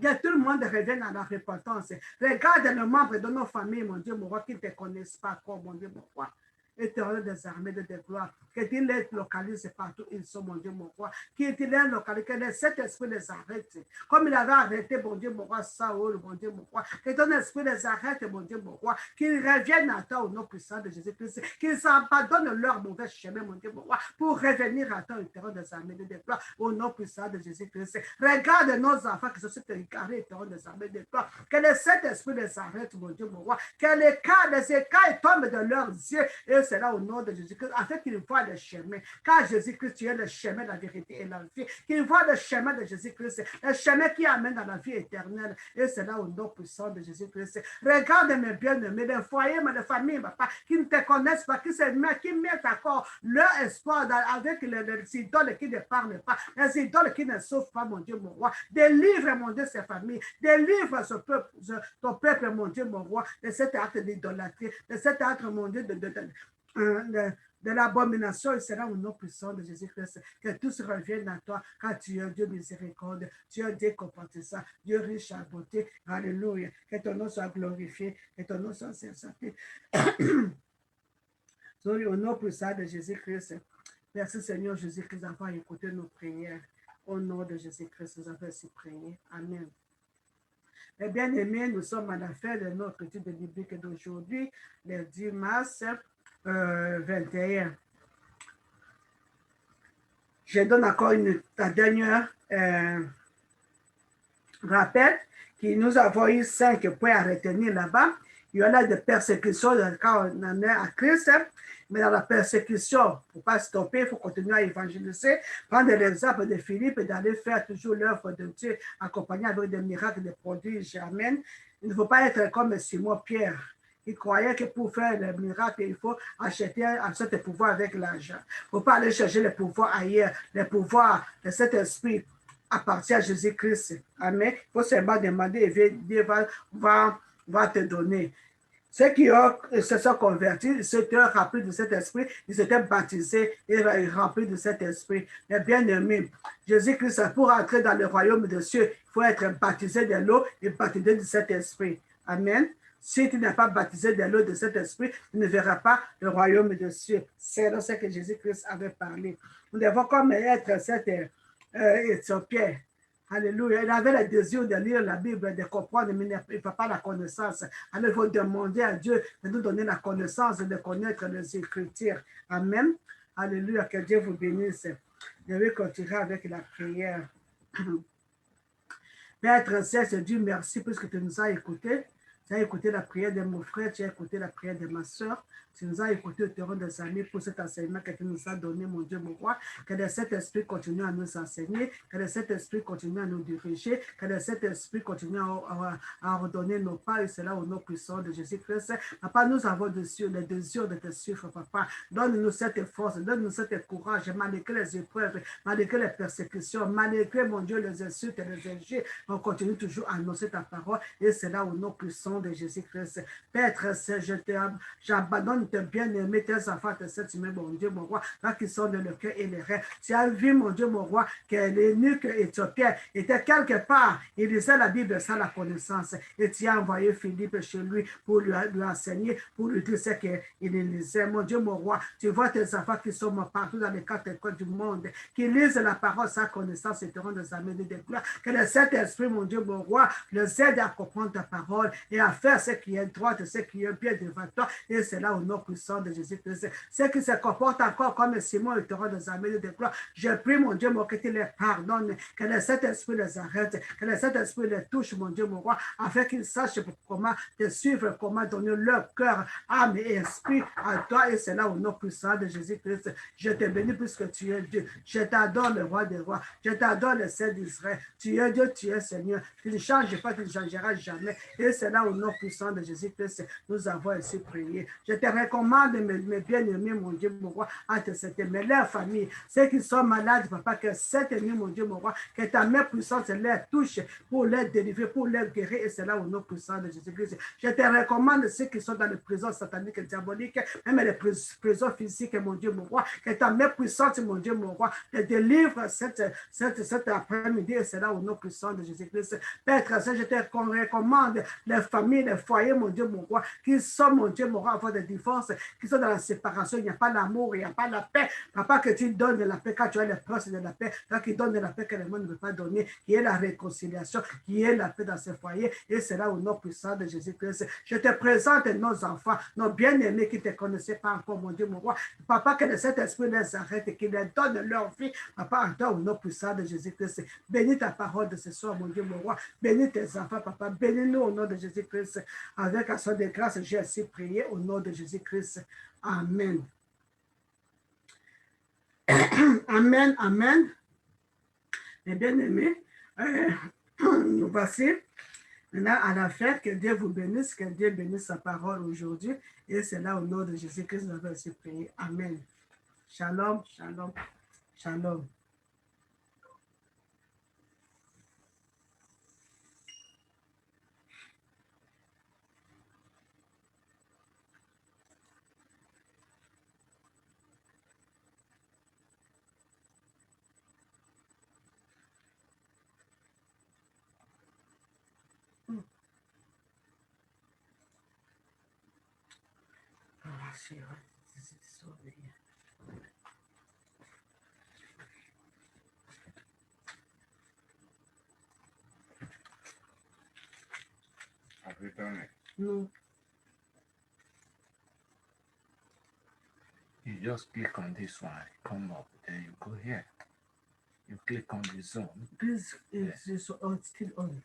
A: que tout le monde revienne à la repentance. Regarde les membres de nos familles, mon Dieu, mon roi, qui ne te connaissent pas encore, mon Dieu, mon roi. Éternel des armées de gloire, que tu les localises partout ils sont, mon Dieu, mon roi, que tu les localises, que cet esprit les arrête, comme il avait arrêté, mon Dieu, mon roi, Saoul, mon Dieu, mon roi, que ton esprit les arrête, mon Dieu, mon roi, qu'ils reviennent à toi au nom puissant de Jésus-Christ, qu'ils abandonnent leur mauvais chemin, mon Dieu, mon roi, pour revenir à toi, éternel des armées de gloire, au nom puissant de Jésus-Christ. Regarde nos enfants qui sont sur le carré, éternel des armées de gloire, que le Saint-Esprit les arrête, mon Dieu, mon roi, que les écailles tombent de leurs yeux, et c'est là au nom de Jésus-Christ, afin qu'ils voient le chemin. Car Jésus-Christ, tu es le chemin, la vérité et la vie. Qu'ils voient le chemin de Jésus-Christ, le chemin qui amène dans la vie éternelle. Et c'est là au nom puissant de Jésus-Christ. Regarde mes bien-aimés, les foyers, les familles, papa, qui ne te connaissent pas, qui mettent encore leur espoir avec les idoles qui ne parlent pas, les idoles qui ne sauvent pas, mon Dieu, mon roi. Délivre, mon Dieu, ces familles. Délivre ton peuple, mon Dieu, mon roi, de cet acte d'idolâtrie, de cet acte, mon Dieu, de l'abomination, il sera au nom puissant de Jésus-Christ, que tous reviennent à toi, car tu es Dieu miséricorde, tu es Dieu compatissant, Dieu riche en beauté, alléluia, que ton nom soit glorifié, que ton nom soit exalté. Au nom puissant de Jésus-Christ, merci Seigneur Jésus-Christ d'avoir écouté nos prières, au nom de Jésus-Christ, nous avons ainsi prié, amen. Eh bien aimés, nous sommes à la fin de notre étude biblique d'aujourd'hui, le 10 mars 21. Je donne encore la dernière rappel que nous avons eu 5 points à retenir là-bas. Il y en a des persécutions quand on en est à Christ, mais dans la persécution, il ne faut pas stopper, il faut continuer à évangéliser, prendre l'exemple de Philippe et d'aller faire toujours l'œuvre de Dieu, accompagné avec des miracles, des prodiges. Amen. Il ne faut pas être comme Simon-Pierre. Il croyait que pour faire le miracle, il faut acheter ce pouvoir avec l'argent. Il ne faut pas aller chercher le pouvoir ailleurs, le pouvoir de cet esprit appartient à Jésus-Christ. Amen. Il faut seulement demander et Dieu va te donner. Ceux qui se sont convertis, ils s'étaient remplis de cet esprit, ils étaient baptisés et remplis de cet esprit. Mais bien aimé, Jésus-Christ, pour entrer dans le royaume des cieux, il faut être baptisé de l'eau et baptisé de cet esprit. Amen. Si tu n'es pas baptisé de l'eau de cet esprit, tu ne verras pas le royaume des cieux. C'est ce que Jésus-Christ avait parlé. Nous devons comme être cet Éthiopien. Alléluia. Il avait le désir de lire la Bible, de comprendre, mais il n'a pas la connaissance. Alors il faut demander à Dieu de nous donner la connaissance, de connaître les Écritures. Amen. Alléluia. Que Dieu vous bénisse. Je vais continuer avec la prière. Père Saint, je dis merci puisque tu nous as écoutés. Tu as écouté la prière de mon frère, tu as écouté la prière de ma soeur. Tu nous as écouté au terrain des amis pour cet enseignement que tu nous as donné, mon Dieu, mon roi. Que de cet esprit continue à nous enseigner, que de cet esprit continue à nous diriger, que de cet esprit continue à ordonner nos pas, et cela au nom puissant de Jésus-Christ. Papa, nous avons le désir de te suivre, papa. Donne-nous cette force, donne-nous cette courage, malgré les épreuves, malgré les persécutions, malgré, mon Dieu, les insultes et les injures. On continue toujours à annoncer ta parole, et cela au nom puissant de Jésus-Christ. Père, j'abandonne tes bien-aimés, tes enfants, tes sept humains, mon Dieu, mon roi, là qui sont de le cœur et les reins. Tu as vu, mon Dieu, mon roi, que l'eunuque éthiopien était quelque part. Il lisait la Bible sans la connaissance. Et tu as envoyé Philippe chez lui pour lui enseigner, pour lui dire ce qu'il lisait. Mon Dieu, mon roi, tu vois tes enfants qui sont partout dans les quatre écoles du monde, qui lisent la parole sans connaissance et te rendent des amis de déclare. Que le Saint-Esprit, mon Dieu, mon roi, les aide à comprendre ta parole et à faire ce qui est droit, ce qui est bien devant toi. Et c'est là au nom puissant de Jésus-Christ. Ceux qui se comportent encore comme Simon et te rendent des amis de gloire. Je prie, mon Dieu, mon que tu les pardonnes, que le Saint-Esprit les arrête, que le Saint-Esprit les touche, mon Dieu, mon roi, afin qu'ils sachent comment te suivre, comment donner leur cœur, âme et esprit à toi. Et c'est là au nom puissant de Jésus-Christ. Je te bénis puisque tu es Dieu. Je t'adore, le roi des rois. Je t'adore, le Saint d'Israël. Tu es Dieu, tu es Seigneur. Tu ne changes pas, tu ne changeras jamais. Et c'est là au nom puissant de Jésus-Christ, nous avons ainsi prié. Je te recommande, mes bien-aimés, mon Dieu, mon roi, à te citer, mais leurs familles, ceux qui sont malades, papa, que cette nuit, mon Dieu, mon roi, que ta main puissante les touche pour les délivrer, pour les guérir, et c'est là au nom puissant de Jésus-Christ. Je te recommande ceux qui sont dans les prisons sataniques et diaboliques, même les prisons physiques, mon Dieu, mon roi, que ta main puissante, mon Dieu, mon roi, te délivre cet après-midi, et c'est là au nom puissant de Jésus-Christ. Père, je te recommande les familles, les foyers, mon Dieu, mon roi, qui sont, mon Dieu, mon roi, avant des divorces, qui sont dans la séparation, il n'y a pas l'amour, il n'y a pas la paix. Papa, que tu donnes de la paix quand tu as les proches de la paix, quand tu donnes de la paix que le monde ne veut pas donner, qui est la réconciliation, qui est la paix dans ces foyers, et c'est là au nom puissant de Jésus-Christ. Je te présente nos enfants, nos bien-aimés qui ne te connaissaient pas encore, mon Dieu, mon roi. Papa, que cet esprit les arrête et qu'il leur donne leur vie, papa, en toi, au nom puissant de Jésus-Christ. Bénis ta parole de ce soir, mon Dieu, mon roi. Bénis tes enfants, papa. Bénis-nous au nom de Jésus-Christ. Avec action de grâce, j'ai ainsi prié au nom de Jésus-Christ. Amen. Amen, amen. Mes bien-aimés, nous voici maintenant à la fête. Que Dieu vous bénisse, que Dieu bénisse sa parole aujourd'hui. Et c'est là au nom de Jésus-Christ, nous avons ainsi prié. Amen. Shalom, shalom, shalom.
B: Have you done it?
A: No.
B: You just click on this one, come up, then you go here. You click on the zone.
A: This is still on.